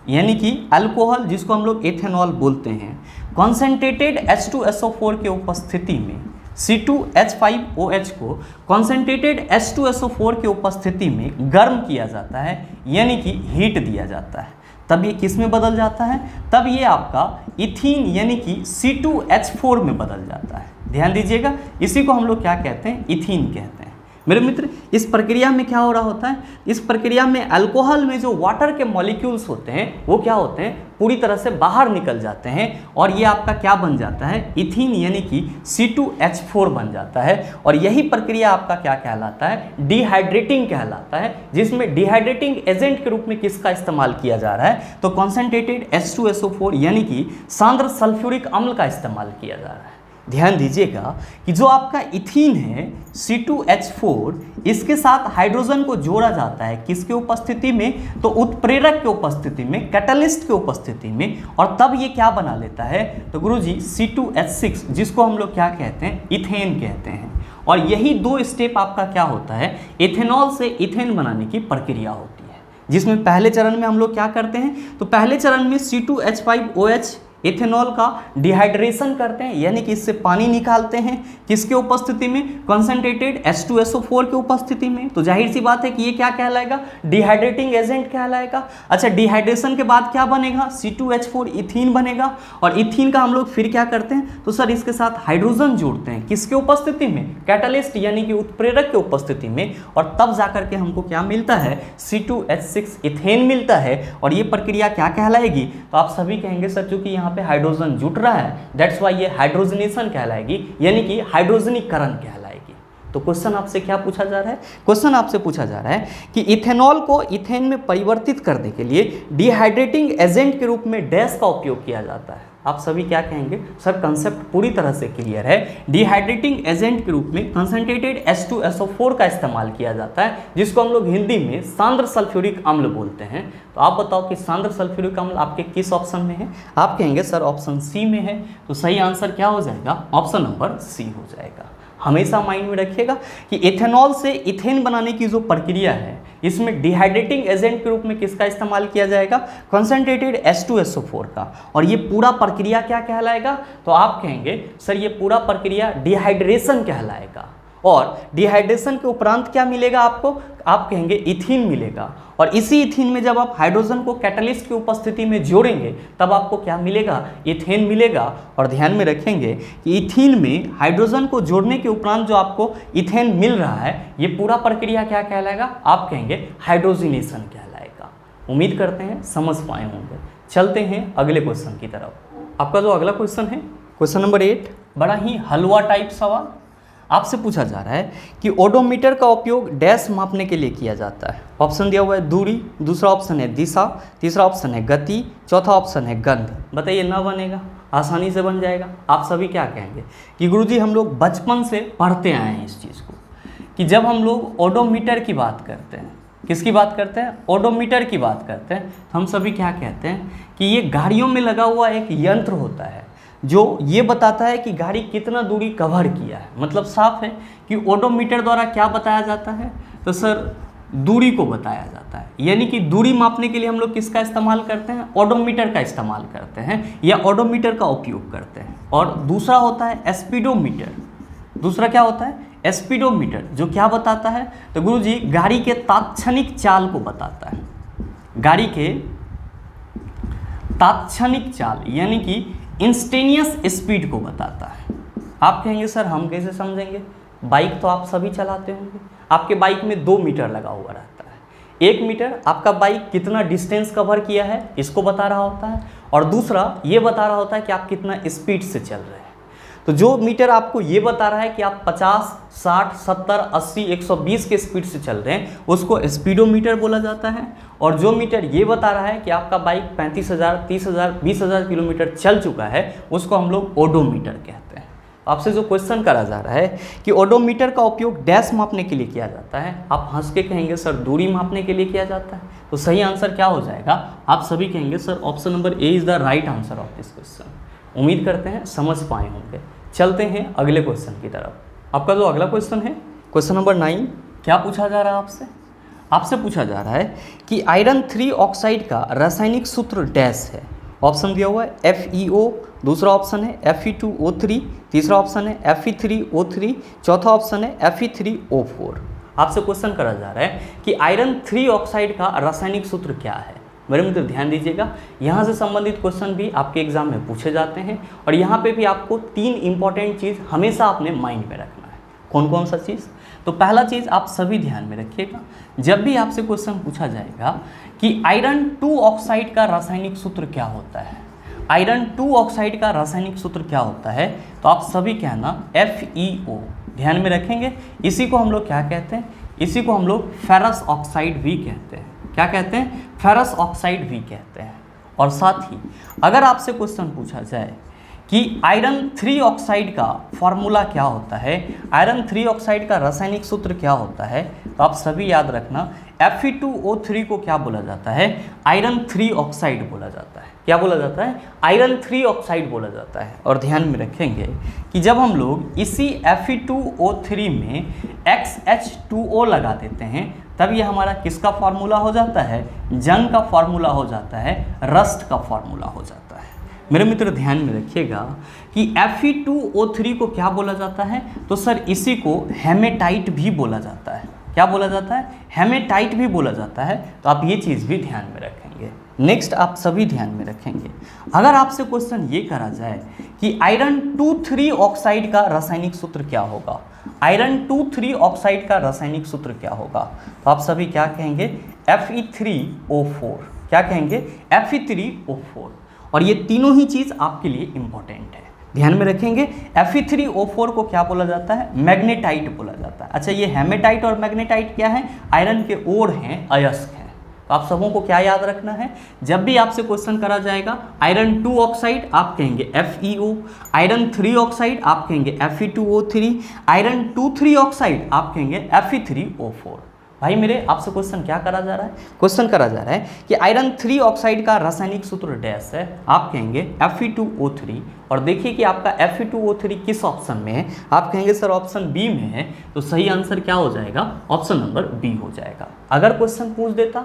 यानी कि अल्कोहल जिसको हम लोग इथेनॉल बोलते हैं, कॉन्सेंट्रेटेड H2SO4 के उपस्थिति में C2H5OH को कॉन्सेंट्रेटेड H2SO4 के उपस्थिति में गर्म किया जाता है, यानी कि हीट दिया जाता है। तब ये किस में बदल जाता है? तब ये आपका इथीन यानी कि C2H4 में बदल जाता है। ध्यान दीजिएगा, इसी को हम लोग क्या कहते हैं? इथीन कहते हैं। मेरे मित्र इस प्रक्रिया में क्या हो रहा होता है, इस प्रक्रिया में अल्कोहल में जो वाटर के मॉलिक्यूल्स होते हैं वो क्या होते हैं, पूरी तरह से बाहर निकल जाते हैं और ये आपका क्या बन जाता है, इथीन यानी कि C2H4 बन जाता है। और यही प्रक्रिया आपका क्या कहलाता है, डिहाइड्रेटिंग कहलाता है, जिसमें डिहाइड्रेटिंग एजेंट के रूप में किसका इस्तेमाल किया जा रहा है, तो कॉन्सेंट्रेटेड H2SO4 यानी कि सांद्र सल्फ्यूरिक अम्ल का इस्तेमाल किया जा रहा है। ध्यान दीजिएगा कि जो आपका इथीन है C2H4, इसके साथ हाइड्रोजन को जोड़ा जाता है किसके उपस्थिति में, तो उत्प्रेरक के उपस्थिति में, कैटलिस्ट के उपस्थिति में, और तब ये क्या बना लेता है, तो गुरुजी C2H6, जिसको हम लोग क्या कहते हैं, इथेन कहते हैं। और यही दो स्टेप आपका क्या होता है, इथेनॉल से इथेन बनाने की प्रक्रिया होती है, जिसमें पहले चरण में हम लोग क्या करते हैं, तो पहले चरण में C2H5OH इथेनॉल का डिहाइड्रेशन करते हैं, यानी कि इससे पानी निकालते हैं किसके उपस्थिति में, कॉन्सेंट्रेटेड H2SO4 के उपस्थिति में। तो जाहिर सी बात है कि ये क्या कहलाएगा, डिहाइड्रेटिंग एजेंट कहलाएगा। अच्छा, डिहाइड्रेशन के बाद क्या बनेगा, C2H4 इथीन बनेगा। और इथीन का हम लोग फिर क्या करते हैं, तो सर इसके साथ हाइड्रोजन जोड़ते हैं किसके उपस्थिति में, कैटलिस्ट यानी कि उत्प्रेरक के उपस्थिति में, और तब जाकर के हमको क्या मिलता है, C2H6 इथेन मिलता है। और ये प्रक्रिया क्या कहलाएगी, तो आप सभी कहेंगे सर चूंकि यहाँ पे हाइड्रोजन जुट रहा है, दैट्स वाई ये हाइड्रोजनेशन कहलाएगी, यानी कि हाइड्रोजनीकरण कहलाएगी। तो क्वेश्चन आपसे क्या पूछा जा रहा है, क्वेश्चन आपसे पूछा जा रहा है कि इथेनॉल को इथेन में परिवर्तित करने के लिए डिहाइड्रेटिंग एजेंट के रूप में डैश का उपयोग किया जाता है। आप सभी क्या कहेंगे, सर कंसेप्ट पूरी तरह से क्लियर है। डिहाइड्रेटिंग एजेंट के रूप में कंसंट्रेटेड H2SO4 का इस्तेमाल किया जाता है, जिसको हम लोग हिंदी में सांद्र सल्फ्यूरिक अम्ल बोलते हैं। तो आप बताओ कि सांद्र सल्फ्यूरिक अम्ल आपके किस ऑप्शन में है, आप कहेंगे सर ऑप्शन सी में है। तो सही आंसर क्या हो जाएगा, ऑप्शन नंबर सी हो जाएगा। हमेशा माइंड में रखिएगा कि इथेनॉल से इथेन बनाने की जो प्रक्रिया है, इसमें डिहाइड्रेटिंग एजेंट के रूप में किसका इस्तेमाल किया जाएगा, कंसंट्रेटेड H2SO4 का। और ये पूरा प्रक्रिया क्या कहलाएगा, तो आप कहेंगे सर ये पूरा प्रक्रिया डिहाइड्रेशन कहलाएगा। और डिहाइड्रेशन के उपरांत क्या मिलेगा आपको, आप कहेंगे इथीन मिलेगा। और इसी इथीन में जब आप हाइड्रोजन को कैटलिस्ट की उपस्थिति में जोड़ेंगे तब आपको क्या मिलेगा, इथेन मिलेगा। और ध्यान में रखेंगे कि इथीन में हाइड्रोजन को जोड़ने के उपरांत जो आपको इथेन मिल रहा है, ये पूरा प्रक्रिया क्या कहलाएगा, आप कहेंगे हाइड्रोजनेशन कहलाएगा। उम्मीद करते हैं समझ पाए होंगे। चलते हैं अगले क्वेश्चन की तरफ। आपका जो अगला क्वेश्चन है, क्वेश्चन नंबर 8, बड़ा ही हलवा टाइप सवाल आपसे पूछा जा रहा है कि ओडोमीटर का उपयोग डैश मापने के लिए किया जाता है। ऑप्शन दिया हुआ है दूरी, दूसरा ऑप्शन है दिशा, तीसरा ऑप्शन है गति, चौथा ऑप्शन है गंध। बताइए ना बनेगा, आसानी से बन जाएगा। आप सभी क्या कहेंगे कि गुरुजी हम लोग बचपन से पढ़ते आए हैं इस चीज़ को, कि जब हम लोग ओडोमीटर की बात करते हैं, किसकी बात करते हैं, ओडोमीटर की बात करते हैं, तो हम सभी क्या कहते हैं कि ये गाड़ियों में लगा हुआ एक यंत्र होता है जो ये बताता है कि गाड़ी कितना दूरी कवर किया है। मतलब साफ है कि ओडोमीटर द्वारा क्या बताया जाता है, तो सर दूरी को बताया जाता है। यानी कि दूरी मापने के लिए हम लोग किसका इस्तेमाल करते हैं, ओडोमीटर का इस्तेमाल करते हैं या ओडोमीटर का उपयोग करते हैं। और दूसरा होता है स्पीडोमीटर। दूसरा क्या होता है, स्पीडोमीटर, जो क्या बताता है, तो गुरुजी गाड़ी के तात्क्षणिक चाल को बताता है। गाड़ी के तात्क्षणिक चाल यानी कि इंस्टेनियस स्पीड को बताता है। आप कहेंगे सर हम कैसे समझेंगे, बाइक तो आप सभी चलाते होंगे, आपके बाइक में 2 मीटर लगा हुआ रहता है। 1 मीटर आपका बाइक कितना डिस्टेंस कवर किया है इसको बता रहा होता है, और दूसरा ये बता रहा होता है कि आप कितना स्पीड से चल रहे हैं। तो जो मीटर आपको ये बता रहा है कि आप 50, 60, 70, 80, 120 के स्पीड से चल रहे हैं, उसको स्पीडोमीटर बोला जाता है। और जो मीटर ये बता रहा है कि आपका बाइक 35,000, 30,000, 20,000 किलोमीटर चल चुका है, उसको हम लोग ओडोमीटर कहते हैं। आपसे जो क्वेश्चन करा जा रहा है कि ओडोमीटर का उपयोग डैश मापने के लिए किया जाता है, आप हंस के कहेंगे सर दूरी मापने के लिए किया जाता है। तो सही आंसर क्या हो जाएगा, आप सभी कहेंगे sir option number A is the right answer of this question. उम्मीद करते हैं समझ पाए होंगे। चलते हैं अगले क्वेश्चन की तरफ। आपका जो अगला क्वेश्चन है, क्वेश्चन नंबर 9, क्या पूछा जा रहा है आपसे, आपसे पूछा जा रहा है कि आयरन 3 ऑक्साइड का रासायनिक सूत्र डैश है। ऑप्शन दिया हुआ है FeO, दूसरा ऑप्शन है Fe2O3, तीसरा ऑप्शन है Fe3O3, चौथा ऑप्शन है Fe3O4। आपसे क्वेश्चन करा जा रहा है कि आयरन 3 ऑक्साइड का रासायनिक सूत्र क्या है। मेरे मित्र ध्यान दीजिएगा, यहाँ से संबंधित क्वेश्चन भी आपके एग्जाम में पूछे जाते हैं, और यहाँ पे भी आपको 3 इंपॉर्टेंट चीज़ हमेशा अपने माइंड में रखना है। कौन कौन सा चीज़? तो पहला चीज़ आप सभी ध्यान में रखिएगा, जब भी आपसे क्वेश्चन पूछा जाएगा कि आयरन 2 ऑक्साइड का रासायनिक सूत्र क्या होता है, आयरन 2 ऑक्साइड का रासायनिक सूत्र क्या होता है, तो आप सभी कहना FeO। ध्यान में रखेंगे, इसी को हम लोग क्या कहते हैं, इसी को हम लोग फेरस ऑक्साइड भी कहते हैं। क्या कहते हैं? फेरस ऑक्साइड भी कहते हैं। और साथ ही अगर आपसे क्वेश्चन पूछा जाए कि आयरन 3 ऑक्साइड का फॉर्मूला क्या होता है, आयरन 3 ऑक्साइड का रासायनिक सूत्र क्या होता है, तो आप सभी याद रखना Fe2O3 को क्या बोला जाता है, आयरन 3 ऑक्साइड बोला जाता है। क्या बोला जाता है? आयरन 3 ऑक्साइड बोला जाता है। और ध्यान में रखेंगे कि जब हम लोग इसी Fe2O3 में XH2O लगा देते हैं तब ये हमारा किसका फॉर्मूला हो जाता है, जंग का फॉर्मूला हो जाता है, रस्ट का फॉर्मूला हो जाता है। मेरे मित्र ध्यान में रखिएगा कि Fe2O3 को क्या बोला जाता है, तो सर इसी को हेमेटाइट भी बोला जाता है। क्या बोला जाता है? हेमेटाइट भी बोला जाता है। तो आप ये चीज़ भी ध्यान में रखेंगे। नेक्स्ट आप सभी ध्यान में रखेंगे, अगर आपसे क्वेश्चन ये करा जाए कि आयरन 2,3 ऑक्साइड का रासायनिक सूत्र क्या होगा, आयरन 2,3 ऑक्साइड का रासायनिक सूत्र क्या होगा, तो आप सभी क्या कहेंगे, Fe3O4। क्या कहेंगे? Fe3O4। और ये तीनों ही चीज़ आपके लिए इंपॉर्टेंट है, ध्यान में रखेंगे। Fe3O4 को क्या बोला जाता है? मैग्नेटाइट बोला जाता है। अच्छा, ये हेमेटाइट और मैग्नेटाइट क्या है? आयरन के ओर हैं, अयस्क हैं। तो आप सबों को क्या याद रखना है, जब भी आपसे क्वेश्चन करा जाएगा आयरन 2 ऑक्साइड आप कहेंगे FeO, आयरन 3 ऑक्साइड आप कहेंगे Fe2O3, आयरन 2,3 ऑक्साइड आप कहेंगे Fe3O4। भाई मेरे आपसे क्वेश्चन क्या करा जा रहा है? क्वेश्चन करा जा रहा है कि आयरन 3 ऑक्साइड का रासायनिक सूत्र डैश है, आप कहेंगे Fe2O3। और देखिए कि आपका Fe2O3 किस ऑप्शन में है, आप कहेंगे सर ऑप्शन बी में है, तो सही आंसर क्या हो जाएगा? ऑप्शन नंबर बी हो जाएगा। अगर क्वेश्चन पूछ देता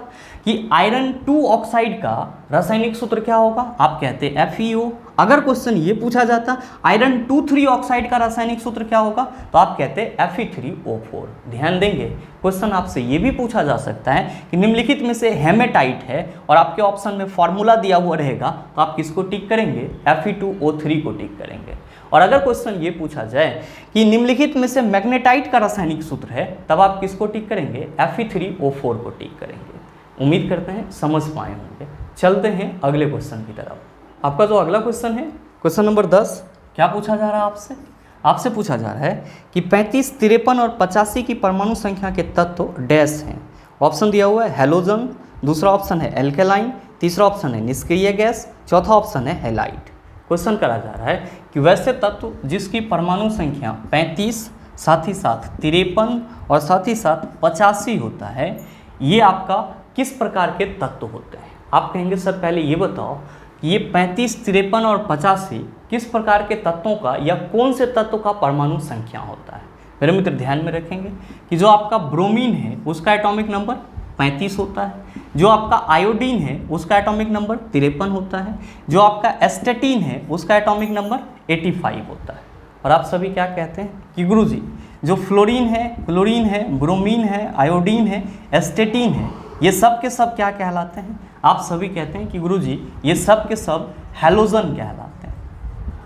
कि आयरन 2 ऑक्साइड का रासायनिक सूत्र क्या होगा, आप कहते FeO। अगर क्वेश्चन ये पूछा जाता आयरन 2,3 ऑक्साइड का रासायनिक सूत्र क्या होगा, तो आप कहते Fe3O4। ध्यान देंगे, क्वेश्चन आपसे ये भी पूछा जा सकता है कि निम्नलिखित में से हेमेटाइट है और आपके ऑप्शन में फॉर्मूला दिया हुआ रहेगा, तो आप किसको टिक करेंगे? Fe2O3 को टिक करेंगे। और अगर क्वेश्चन ये पूछा जाए कि निम्नलिखित में से मैग्नेटाइट का रासायनिक सूत्र है, तब आप किसको टिक करेंगे? Fe3O4 को टिक करेंगे। उम्मीद करते हैं समझ पाए होंगे। चलते हैं अगले क्वेश्चन की तरफ। आपका जो अगला क्वेश्चन है, क्वेश्चन नंबर 10, क्या पूछा जा रहा है आपसे? आपसे पूछा जा रहा है कि 35, 53 और 85 की परमाणु संख्या के तत्व डैश हैं। ऑप्शन दिया हुआ है हेलोजन, दूसरा ऑप्शन है एल्केलाइन, तीसरा ऑप्शन है निष्क्रिय गैस, चौथा ऑप्शन है हैलाइड। क्वेश्चन करा जा रहा है कि वैसे तत्व जिसकी परमाणु संख्या 35, साथ ही साथ 53 और साथ ही साथ 85 होता है, ये आपका किस प्रकार के तत्व होते हैं? आप कहेंगे सर पहले ये बताओ कि ये 35, 53 और 85 किस प्रकार के तत्वों का या कौन से तत्व का परमाणु संख्या होता है। मेरे मित्र ध्यान में रखेंगे कि जो आपका ब्रोमीन है उसका एटॉमिक नंबर 35 होता है, जो आपका आयोडीन है उसका एटॉमिक नंबर 53 होता है, जो आपका एस्टेटीन है उसका एटॉमिक नंबर 85 होता है। और आप सभी क्या कहते हैं कि गुरुजी जो फ्लोरीन है, क्लोरीन है, ब्रोमीन है, आयोडीन है, एस्टेटीन है, ये सब के सब क्या कहलाते हैं? आप सभी कहते हैं कि गुरुजी ये सब के सब हैलोजन कहलाते हैं।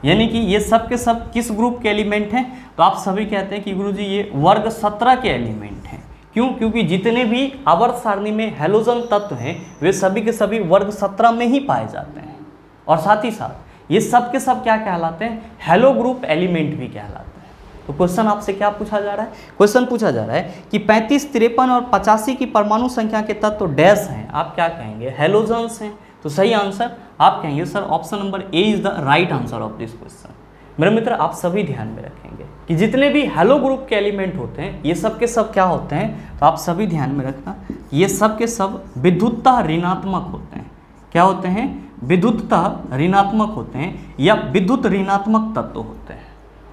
यानी कि ये सब के सब किस ग्रुप के एलिमेंट हैं? तो आप सभी कहते हैं कि गुरुजी ये वर्ग 17 के एलिमेंट हैं। क्यों? क्योंकि जितने भी आवर्त सारणी में हैलोजन तत्व हैं वे सभी के सभी वर्ग 17 में ही पाए जाते हैं। और साथ ही साथ ये सब के सब क्या कहलाते हैं? हैलो ग्रुप एलिमेंट भी कहलाते हैं। तो क्वेश्चन आपसे क्या पूछा जा रहा है? क्वेश्चन पूछा जा रहा है कि 35, 53 और 85 की परमाणु संख्या के तत्व डैश हैं, आप क्या कहेंगे? हैलोजन्स हैं। तो सही आंसर आप कहेंगे sir option number A is the right answer of this question. मेरे मित्र आप सभी ध्यान में रखेंगे कि जितने भी हैलो ग्रुप के एलिमेंट होते हैं ये सब के सब क्या होते हैं? तो आप सभी ध्यान में रखना, ये सब के सब विद्युततः ऋणात्मक होते हैं। क्या होते हैं? विद्युततः ऋणात्मक होते हैं या विद्युत ऋणात्मक तत्व होते हैं।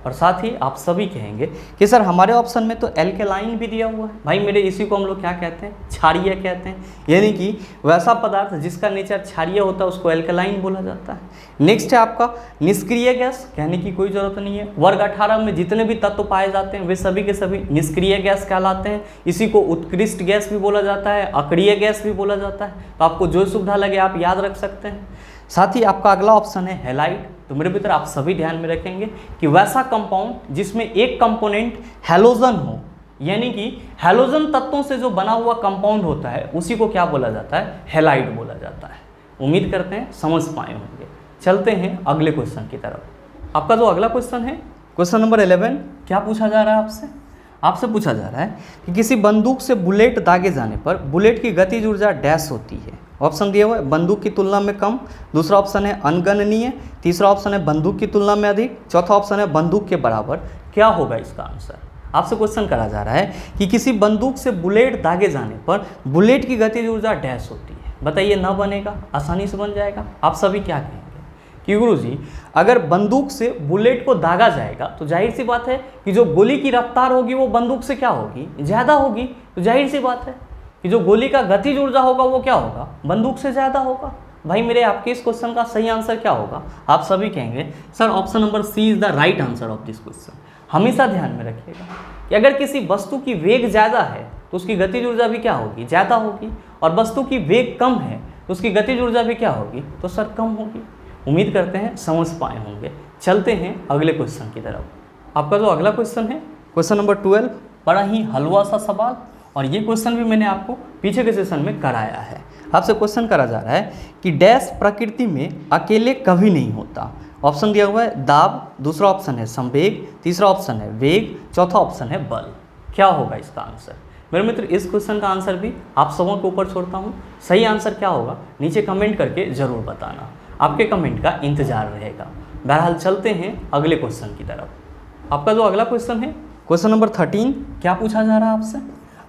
और साथ ही आप सभी कहेंगे कि सर हमारे ऑप्शन में तो एल्केलाइन भी दिया हुआ है। भाई मेरे इसी को हम लोग क्या कहते हैं? क्षारीय कहते हैं। यानी कि वैसा पदार्थ जिसका नेचर क्षारीय होता है उसको एल्केलाइन बोला जाता है। नेक्स्ट है आपका निष्क्रिय गैस, कहने की कोई ज़रूरत नहीं है। वर्ग 18 में जितने भी तत्व पाए जाते हैं वे सभी के सभी निष्क्रिय गैस कहलाते हैं। इसी को उत्कृष्ट गैस भी बोला जाता है, अक्रिय गैस भी बोला जाता है। तो आपको जो सुविधा लगे आप याद रख सकते हैं। साथ ही आपका अगला ऑप्शन है हैलाइड। तो मेरे मित्र आप सभी ध्यान में रखेंगे कि वैसा कंपाउंड जिसमें एक कंपोनेंट हैलोजन हो, यानी कि हैलोजन तत्वों से जो बना हुआ कंपाउंड होता है उसी को क्या बोला जाता है, हैलाइड बोला जाता है। उम्मीद करते हैं समझ पाए होंगे। चलते हैं अगले क्वेश्चन की तरफ। आपका जो अगला क्वेश्चन है, क्वेश्चन नंबर 11, क्या पूछा जा रहा है आपसे? आपसे पूछा जा रहा है कि किसी बंदूक से बुलेट दागे जाने पर बुलेट की गतिज ऊर्जा डैश होती है। ऑप्शन दिया हुआ है बंदूक की तुलना में कम, दूसरा ऑप्शन है अनगणनीय, तीसरा ऑप्शन है बंदूक की तुलना में अधिक, चौथा ऑप्शन है बंदूक के बराबर। क्या होगा इसका आंसर? आपसे क्वेश्चन करा जा रहा है कि किसी बंदूक से बुलेट दागे जाने पर बुलेट की गतिज ऊर्जा डैश होती है। बताइए ना बनेगा, आसानी से बन जाएगा। आप सभी क्या कहेंगे कि गुरुजी अगर बंदूक से बुलेट को दागा जाएगा तो जाहिर सी बात है कि जो गोली की रफ्तार होगी वो बंदूक से क्या होगी, ज़्यादा होगी। तो जाहिर सी बात है कि जो गोली का गतिज ऊर्जा होगा वो क्या होगा, बंदूक से ज़्यादा होगा। भाई मेरे आपके इस क्वेश्चन का सही आंसर क्या होगा? आप सभी कहेंगे sir option number C is the right answer of this question. हमेशा ध्यान में रखिएगा कि अगर किसी वस्तु की वेग ज़्यादा है तो उसकी गतिज ऊर्जा भी क्या होगी, ज़्यादा होगी, और वस्तु की वेग कम है तो उसकी गतिज ऊर्जा भी क्या होगी, तो सर कम होगी। उम्मीद करते हैं समझ पाए होंगे। चलते हैं अगले क्वेश्चन की तरफ। आपका जो अगला क्वेश्चन है, क्वेश्चन नंबर 12, बड़ा ही हलवा सा सवाल, और ये क्वेश्चन भी मैंने आपको पीछे के सेशन में कराया है। आपसे क्वेश्चन करा जा रहा है कि डैश प्रकृति में अकेले कभी नहीं होता। ऑप्शन दिया हुआ है दाब, दूसरा ऑप्शन है संवेग, तीसरा ऑप्शन है वेग, चौथा ऑप्शन है बल। क्या होगा इसका आंसर? मेरे मित्र इस क्वेश्चन का आंसर भी आप सबों के ऊपर छोड़ता हूँ। सही आंसर क्या होगा नीचे कमेंट करके ज़रूर बताना, आपके कमेंट का इंतजार रहेगा। बहरहाल चलते हैं अगले क्वेश्चन की तरफ। आपका जो अगला क्वेश्चन है, क्वेश्चन नंबर 13, क्या पूछा जा रहा है आपसे?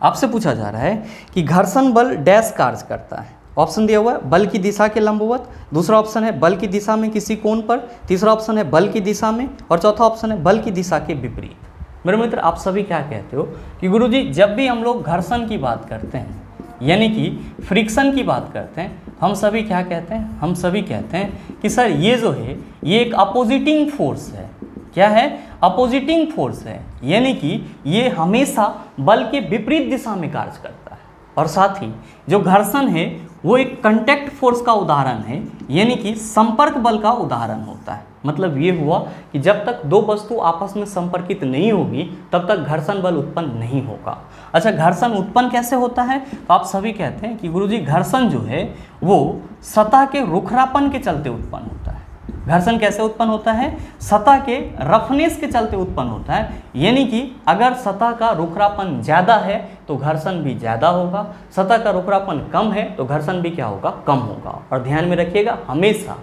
आपसे पूछा जा रहा है कि घर्षण बल डैश कार्य करता है। ऑप्शन दिया हुआ है बल की दिशा के लंबवत, दूसरा ऑप्शन है बल की दिशा में किसी कोण पर, तीसरा ऑप्शन है बल की दिशा में, और चौथा ऑप्शन है बल की दिशा के विपरीत। मेरे मित्र आप सभी क्या कहते हो कि गुरुजी जब भी हम लोग घर्षण की बात करते हैं यानी कि फ्रिक्शन की बात करते हैं, हम सभी क्या कहते हैं? हम सभी कहते हैं कि सर ये जो है ये एक अपोजिटिंग फोर्स है। क्या है? अपोजिटिंग फोर्स है, यानी कि ये हमेशा बल के विपरीत दिशा में कार्य करता है। और साथ ही जो घर्षण है वो एक कंटैक्ट फोर्स का उदाहरण है, यानी कि संपर्क बल का उदाहरण होता है। मतलब ये हुआ कि जब तक दो वस्तु आपस में संपर्कित नहीं होगी तब तक घर्षण बल उत्पन्न नहीं होगा। अच्छा, घर्षण उत्पन्न कैसे होता है? तो आप सभी कहते हैं कि गुरुजी घर्षण जो है वो सतह के रुखरापन के चलते उत्पन्न होता है। घर्षण कैसे उत्पन्न होता है? सतह के रफनेस के चलते उत्पन्न होता है, यानी कि अगर सतह का रुखरापन ज़्यादा है तो घर्षण भी ज़्यादा होगा, सतह का रुखरापन कम है तो घर्षण भी क्या होगा, कम होगा। और ध्यान में रखिएगा हमेशा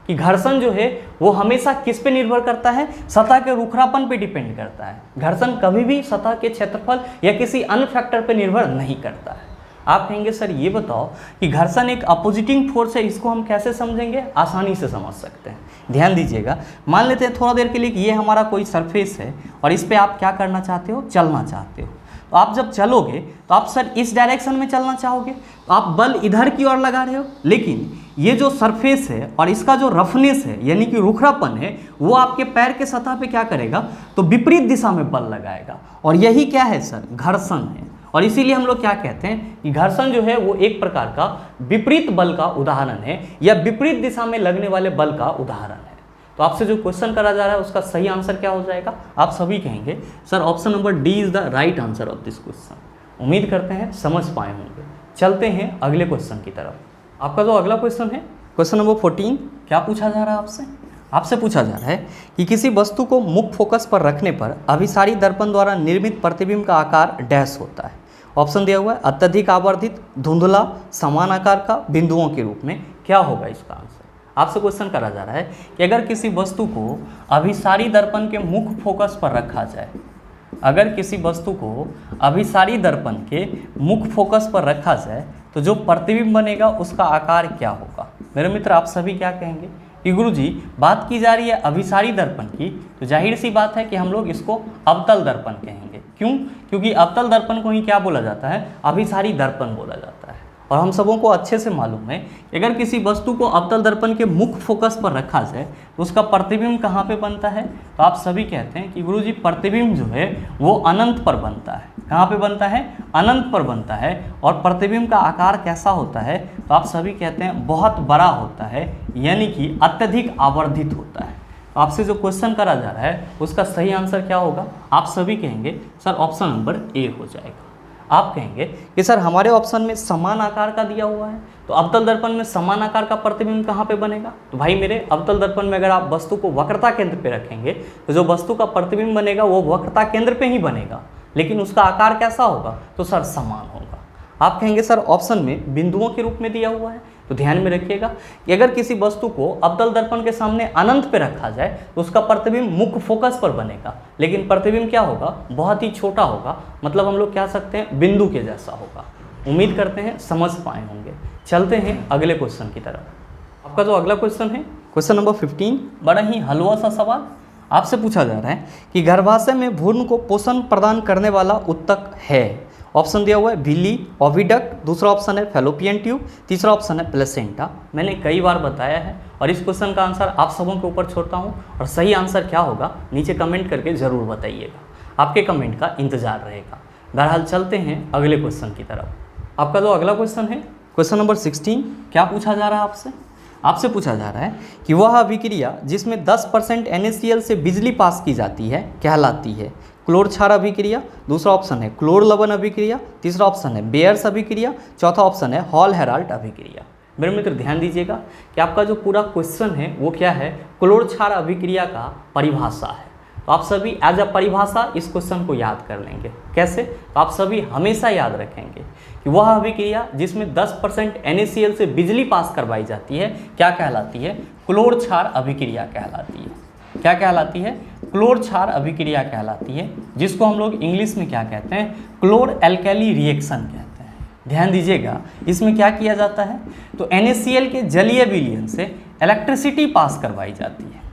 कि घर्षण जो है वो हमेशा किस पे निर्भर करता है? सतह के रुखरापन पे डिपेंड करता है। घर्षण कभी भी सतह के क्षेत्रफल या किसी अन्य फैक्टर पे निर्भर नहीं करता है। आप कहेंगे सर ये बताओ कि घर्षण एक अपोजिटिंग फोर्स है, इसको हम कैसे समझेंगे? आसानी से समझ सकते हैं। ध्यान दीजिएगा, मान लेते हैं थोड़ा देर के लिए कि ये हमारा कोई सरफेस है और इस पर आप क्या करना चाहते हो? चलना चाहते हो। तो आप जब चलोगे तो आप सर इस डायरेक्शन में चलना चाहोगे, तो आप बल इधर की ओर लगा रहे हो, लेकिन ये जो सरफेस है और इसका जो रफनेस है यानी कि रुखरापन है वो आपके पैर के सतह पे क्या करेगा? तो विपरीत दिशा में बल लगाएगा। और यही क्या है सर? घर्षण है। और इसीलिए हम लोग क्या कहते हैं कि घर्षण जो है वो एक प्रकार का विपरीत बल का उदाहरण है या विपरीत दिशा में लगने वाले बल का उदाहरण है। तो आपसे जो क्वेश्चन करा जा रहा है उसका सही आंसर क्या हो जाएगा? आप सभी कहेंगे sir option number D is the right answer of this question. उम्मीद करते हैं समझ पाए होंगे। चलते हैं अगले क्वेश्चन की तरफ। आपका जो अगला क्वेश्चन है, क्वेश्चन नंबर 14, क्या पूछा जा रहा है आपसे? आपसे पूछा जा रहा है कि किसी वस्तु को मुख्य फोकस पर रखने पर अभिसारी दर्पण द्वारा निर्मित प्रतिबिंब का आकार डैश होता है। ऑप्शन दिया हुआ है अत्यधिक आवर्धित, धुंधला, समान आकार का, बिंदुओं के रूप में। क्या होगा इसका आंसर? आपसे क्वेश्चन करा जा रहा है कि अगर किसी वस्तु को अभिसारी दर्पण के मुख्य फोकस पर रखा जाए, अगर किसी वस्तु को अभिसारी दर्पण के मुख्य फोकस पर रखा जाए तो जो प्रतिबिंब बनेगा उसका आकार क्या होगा? मेरे मित्र आप सभी क्या कहेंगे कि गुरुजी बात की जा रही है अभिसारी दर्पण की, तो जाहिर सी बात है कि हम लोग इसको अवतल दर्पण कहेंगे। क्यों? क्योंकि अवतल दर्पण को ही क्या बोला जाता है? अभिसारी दर्पण बोला जाता है। और हम सबों को अच्छे से मालूम है कि अगर किसी वस्तु को अवतल दर्पण के मुख्य फोकस पर रखा जाए तो उसका प्रतिबिंब कहाँ पे बनता है? तो आप सभी कहते हैं कि गुरुजी प्रतिबिंब जो है वो अनंत पर बनता है। कहाँ पे बनता है? अनंत पर बनता है। और प्रतिबिंब का आकार कैसा होता है? तो आप सभी कहते हैं बहुत बड़ा होता है, यानी कि अत्यधिक आवर्धित होता है। आपसे जो क्वेश्चन करा जा रहा है उसका सही आंसर क्या होगा? आप सभी कहेंगे सर ऑप्शन नंबर ए हो जाएगा। आप कहेंगे कि सर हमारे ऑप्शन में समान आकार का दिया हुआ है, तो अवतल दर्पण में समान आकार का प्रतिबिंब कहाँ पे बनेगा? तो भाई मेरे अवतल दर्पण में अगर आप वस्तु को वक्रता केंद्र पे रखेंगे तो जो वस्तु का प्रतिबिंब बनेगा वो वक्रता केंद्र पे ही बनेगा, लेकिन उसका आकार कैसा होगा? तो सर समान होगा। आप कहेंगे सर ऑप्शन में बिंदुओं के रूप में दिया हुआ है, तो ध्यान में रखिएगा कि अगर किसी वस्तु को अवतल दर्पण के सामने अनंत पे रखा जाए तो उसका प्रतिबिंब मुख्य फोकस पर बनेगा, लेकिन प्रतिबिंब क्या होगा? बहुत ही छोटा होगा, मतलब हम लोग कह सकते हैं बिंदु के जैसा होगा। उम्मीद करते हैं समझ पाए होंगे। चलते हैं अगले क्वेश्चन की तरफ। आपका जो अगला क्वेश्चन है क्वेश्चन नंबर 15, बड़ा ही हलवा सा सवाल आपसे पूछा जा रहा है कि गर्भाशय में भ्रूण को पोषण प्रदान करने वाला उत्तक है। ऑप्शन दिया हुआ है विली, ओविडक्ट, दूसरा ऑप्शन है फैलोपियन ट्यूब, तीसरा ऑप्शन है प्लेसेंटा। मैंने कई बार बताया है और इस क्वेश्चन का आंसर आप सबों के ऊपर छोड़ता हूँ, और सही आंसर क्या होगा नीचे कमेंट करके ज़रूर बताइएगा। आपके कमेंट का इंतजार रहेगा। बहरहाल चलते हैं अगले क्वेश्चन की तरफ। आपका जो अगला क्वेश्चन है क्वेश्चन नंबर 16, क्या पूछा जा रहा है आपसे? आपसे पूछा जा रहा है कि वह अभिक्रिया जिसमें 10% NaCl से बिजली पास की जाती है कहलाती है। क्लोर क्षार अभिक्रिया, दूसरा ऑप्शन है क्लोर लवण अभिक्रिया, तीसरा ऑप्शन है बेयर्स अभिक्रिया, चौथा ऑप्शन है हॉल हेराल्ट अभिक्रिया। मेरे मित्र ध्यान दीजिएगा कि आपका जो पूरा क्वेश्चन है वो क्या है? क्लोर क्षार अभिक्रिया का परिभाषा है। तो आप सभी एज अ परिभाषा इस क्वेश्चन को याद कर लेंगे। कैसे? तो आप सभी हमेशा याद रखेंगे कि वह अभिक्रिया जिसमें 10% NaCl से बिजली पास करवाई जाती है क्या कहलाती है? क्लोर क्षार अभिक्रिया कहलाती है। क्या कहलाती है? क्लोर क्षार अभिक्रिया कहलाती है, जिसको हम लोग इंग्लिश में क्या कहते हैं? क्लोर एल्कली रिएक्शन कहते हैं। ध्यान दीजिएगा इसमें क्या किया जाता है? तो NaCl के जलीय विलयन से इलेक्ट्रिसिटी पास करवाई जाती है।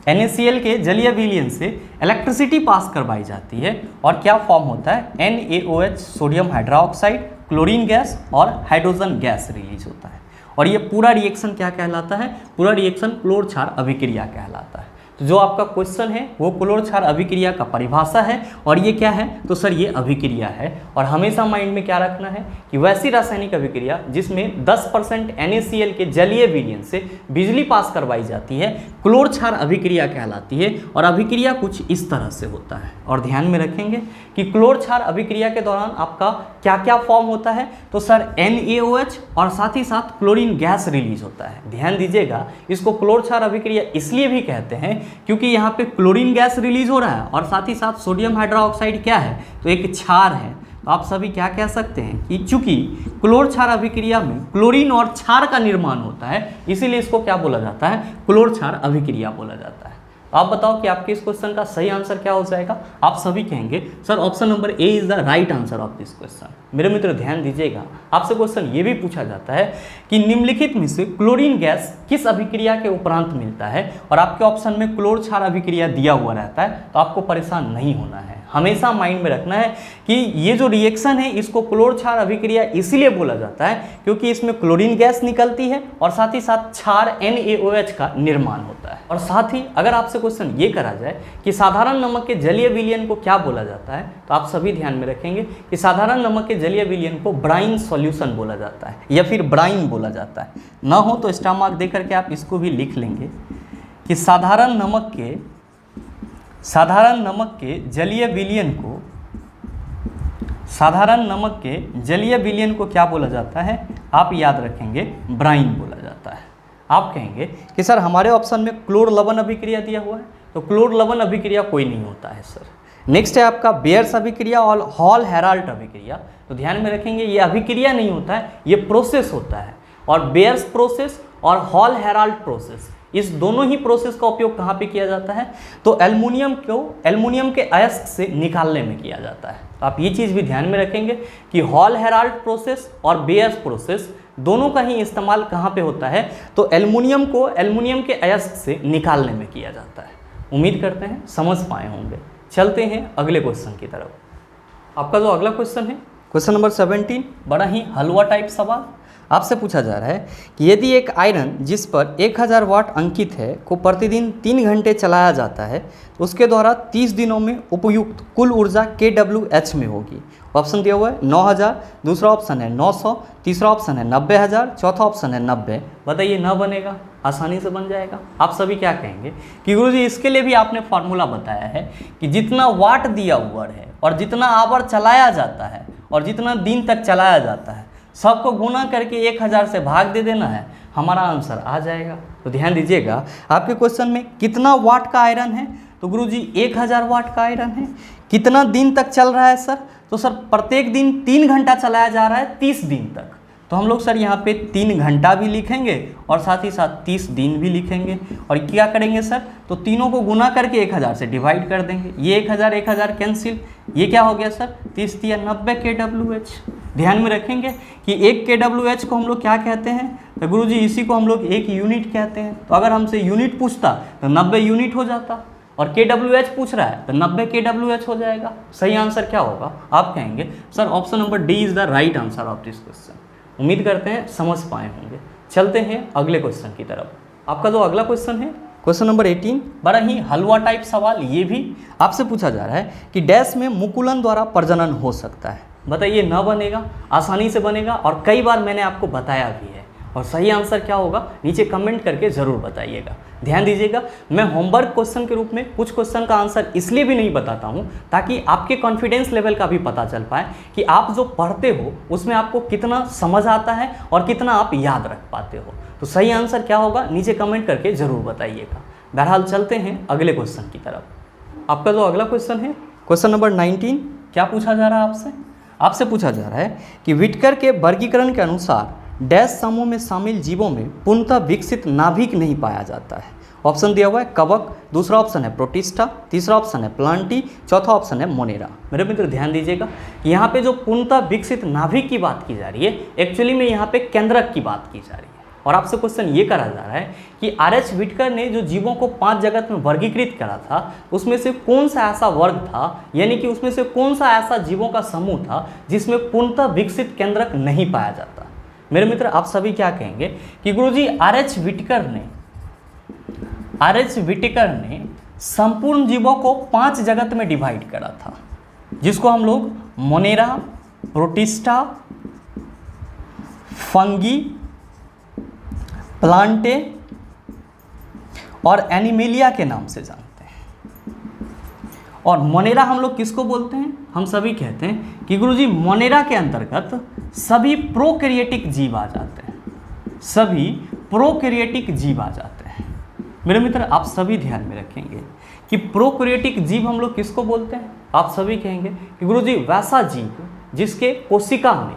NaCl के जलीय विलयन से इलेक्ट्रिसिटी पास करवाई जाती है और क्या फॉर्म होता है? NaOH, sodium hydroxide, chlorine gas और हाइड्रोजन गैस रिलीज होता है। और ये पूरा रिएक्शन क्या कहलाता है? पूरा रिएक्शन क्लोर क्षार अभिक्रिया कहलाता है। तो जो आपका क्वेश्चन है वो क्लोर क्षार अभिक्रिया का परिभाषा है, और ये क्या है? तो सर ये अभिक्रिया है। और हमेशा माइंड में क्या रखना है कि वैसी रासायनिक अभिक्रिया जिसमें 10% NaCl के जलीय विलयन से बिजली पास करवाई जाती है क्लोर क्षार अभिक्रिया कहलाती है। और अभिक्रिया कुछ इस तरह से होता है, और ध्यान में रखेंगे कि क्लोर क्षार अभिक्रिया के दौरान आपका क्या क्या फॉर्म होता है? तो सर NaOH और साथ ही साथ क्लोरीन गैस रिलीज होता है। ध्यान दीजिएगा इसको क्लोर क्षार अभिक्रिया इसलिए भी कहते हैं क्योंकि यहाँ पे क्लोरीन गैस रिलीज हो रहा है और साथ ही साथ सोडियम हाइड्रोक्साइड क्या है? तो एक क्षार है। तो आप सभी क्या कह सकते हैं कि चूंकि क्लोर क्षार अभिक्रिया में क्लोरीन और क्षार का निर्माण होता है, इसीलिए इसको क्या बोला जाता है? क्लोर क्षार अभिक्रिया बोला जाता है। आप बताओ कि आपके इस क्वेश्चन का सही आंसर क्या हो जाएगा? आप सभी कहेंगे sir option number A is the right answer of this question. मेरे मित्र ध्यान दीजिएगा, आपसे क्वेश्चन ये भी पूछा जाता है कि निम्नलिखित में से क्लोरीन गैस किस अभिक्रिया के उपरांत मिलता है? और आपके ऑप्शन में क्लोर क्षार अभिक्रिया दिया हुआ रहता है, तो आपको परेशान नहीं होना है। हमेशा माइंड में रखना है कि ये जो रिएक्शन है इसको क्लोर क्षार अभिक्रिया इसीलिए बोला जाता है क्योंकि इसमें क्लोरीन गैस निकलती है और साथ ही साथ क्षार NaOH का निर्माण होता है। और साथ ही अगर आपसे क्वेश्चन ये करा जाए कि साधारण नमक के जलीय विलयन को क्या बोला जाता है, तो आप सभी ध्यान में रखेंगे कि साधारण नमक के जलीय विलयन को ब्राइन सॉल्यूशन बोला जाता है या फिर ब्राइन बोला जाता है। ना हो तो स्टार मार्क दे करके आप इसको भी लिख लेंगे कि साधारण नमक के जलीय विलयन को क्या बोला जाता है? आप याद रखेंगे ब्राइन बोला जाता है। आप कहेंगे कि सर हमारे ऑप्शन में क्लोर लवण अभिक्रिया दिया हुआ है, तो क्लोर लवण अभिक्रिया कोई नहीं होता है सर। नेक्स्ट है आपका बेयर्स अभिक्रिया और हॉल हेराल्ट अभिक्रिया। तो ध्यान में रखेंगे ये अभिक्रिया नहीं होता है, ये प्रोसेस होता है। और बेयर्स प्रोसेस और हॉल हेराल्ट प्रोसेस, इस दोनों ही प्रोसेस का उपयोग कहाँ पे किया जाता है? तो एल्युमिनियम के अयस्क से निकालने में किया जाता है। तो आप ये चीज़ भी ध्यान में रखेंगे कि हॉल हेराल्ट प्रोसेस और बेयर्स प्रोसेस दोनों का ही इस्तेमाल कहाँ पे होता है? तो एल्युमिनियम के अयस्क से निकालने में किया जाता है। उम्मीद करते हैं समझ पाए होंगे। चलते हैं अगले क्वेश्चन की तरफ। आपका जो अगला क्वेश्चन है क्वेश्चन नंबर 17, बड़ा ही हलवा टाइप सवाल आपसे पूछा जा रहा है कि यदि एक आयरन जिस पर 1000 वाट अंकित है को प्रतिदिन 3 घंटे चलाया जाता है तो उसके द्वारा 30 दिनों में उपयुक्त कुल ऊर्जा kWh में होगी। ऑप्शन दिया हुआ है 9000, दूसरा ऑप्शन है 900, तीसरा ऑप्शन है 90000, चौथा ऑप्शन है 90। बताइए न बनेगा, आसानी से बन जाएगा। आप सभी क्या कहेंगे कि गुरुजी इसके लिए भी आपने फॉर्मूला बताया है कि जितना वाट दिया हुआ है और जितना आवर चलाया जाता है और जितना दिन तक चलाया जाता है सबको गुना करके 1000 से भाग दे देना है, हमारा आंसर आ जाएगा। तो ध्यान दीजिएगा, आपके क्वेश्चन में कितना वाट का आयरन है तो गुरुजी 1000 वाट का आयरन है। कितना दिन तक चल रहा है सर, तो सर प्रत्येक दिन 3 घंटा चलाया जा रहा है 30 दिन तक। तो हम लोग सर यहाँ पे 3 घंटा भी लिखेंगे और साथ ही साथ 30 दिन भी लिखेंगे और क्या करेंगे सर, तो तीनों को गुना करके 1000 से डिवाइड कर देंगे। ये 1000 कैंसिल, ये क्या हो गया सर 30 या 90 kWh। ध्यान में रखेंगे कि 1 kWh को हम लोग क्या कहते हैं, तो गुरुजी इसी को हम लोग 1 यूनिट कहते हैं। तो अगर हमसे यूनिट पूछता तो 90 यूनिट हो जाता और kWh पूछ रहा है तो 90 kWh हो जाएगा। सही आंसर क्या होगा, आप कहेंगे sir option number D is the right answer of this question. उम्मीद करते हैं समझ पाए होंगे। चलते हैं अगले क्वेश्चन की तरफ। आपका जो अगला क्वेश्चन है क्वेश्चन नंबर 18, बड़ा ही हलवा टाइप सवाल। ये भी आपसे पूछा जा रहा है कि डैश में मुकुलन द्वारा प्रजनन हो सकता है। बताइए न बनेगा, आसानी से बनेगा और कई बार मैंने आपको बताया भी है। और सही आंसर क्या होगा नीचे कमेंट करके ज़रूर बताइएगा। ध्यान दीजिएगा, मैं होमवर्क क्वेश्चन के रूप में कुछ क्वेश्चन का आंसर इसलिए भी नहीं बताता हूँ ताकि आपके कॉन्फिडेंस लेवल का भी पता चल पाए कि आप जो पढ़ते हो उसमें आपको कितना समझ आता है और कितना आप याद रख पाते हो। तो सही आंसर क्या होगा नीचे कमेंट करके ज़रूर बताइएगा। बहरहाल चलते हैं अगले क्वेश्चन की तरफ। आपका जो अगला क्वेश्चन है क्वेश्चन नंबर 19, क्या पूछा जा रहा है आपसे? आपसे पूछा जा रहा है कि व्हिटकर के वर्गीकरण के अनुसार डैश समूह में शामिल जीवों में पूर्णतः विकसित नाभिक नहीं पाया जाता है। ऑप्शन दिया हुआ है कवक, दूसरा ऑप्शन है प्रोटिस्टा, तीसरा ऑप्शन है प्लांटी, चौथा ऑप्शन है मोनेरा। मेरे मित्र ध्यान दीजिएगा, यहाँ पे जो पूर्णतः विकसित नाभिक की बात की जा रही है एक्चुअली में यहाँ पे केंद्रक की बात की जा रही है। और आपसे क्वेश्चन ये करा जा रहा है कि आर.एच. व्हिटकर ने जो जीवों को 5 जगत में वर्गीकृत करा था उसमें से कौन सा ऐसा वर्ग था, यानी कि उसमें से कौन सा ऐसा जीवों का समूह था जिसमें पूर्णतः विकसित केंद्रक नहीं पाया जाता। मेरे मित्र आप सभी क्या कहेंगे कि गुरुजी आर.एच. व्हिटकर ने संपूर्ण जीवों को 5 जगत में डिवाइड करा था जिसको हम लोग मोनेरा, प्रोटिस्टा, फंगी, प्लांटे और एनिमेलिया के नाम से जानते हैं। और मोनेरा हम लोग किसको बोलते हैं? हम सभी कहते हैं कि गुरुजी मोनेरा के अंतर्गत सभी प्रोकैरियोटिक जीव आ जाते हैं, सभी प्रोकैरियोटिक जीव आ जाते हैं। मेरे मित्र आप सभी ध्यान में रखेंगे कि प्रोकैरियोटिक जीव हम लोग किसको बोलते हैं? आप सभी कहेंगे कि गुरुजी वैसा जीव जिसके कोशिका में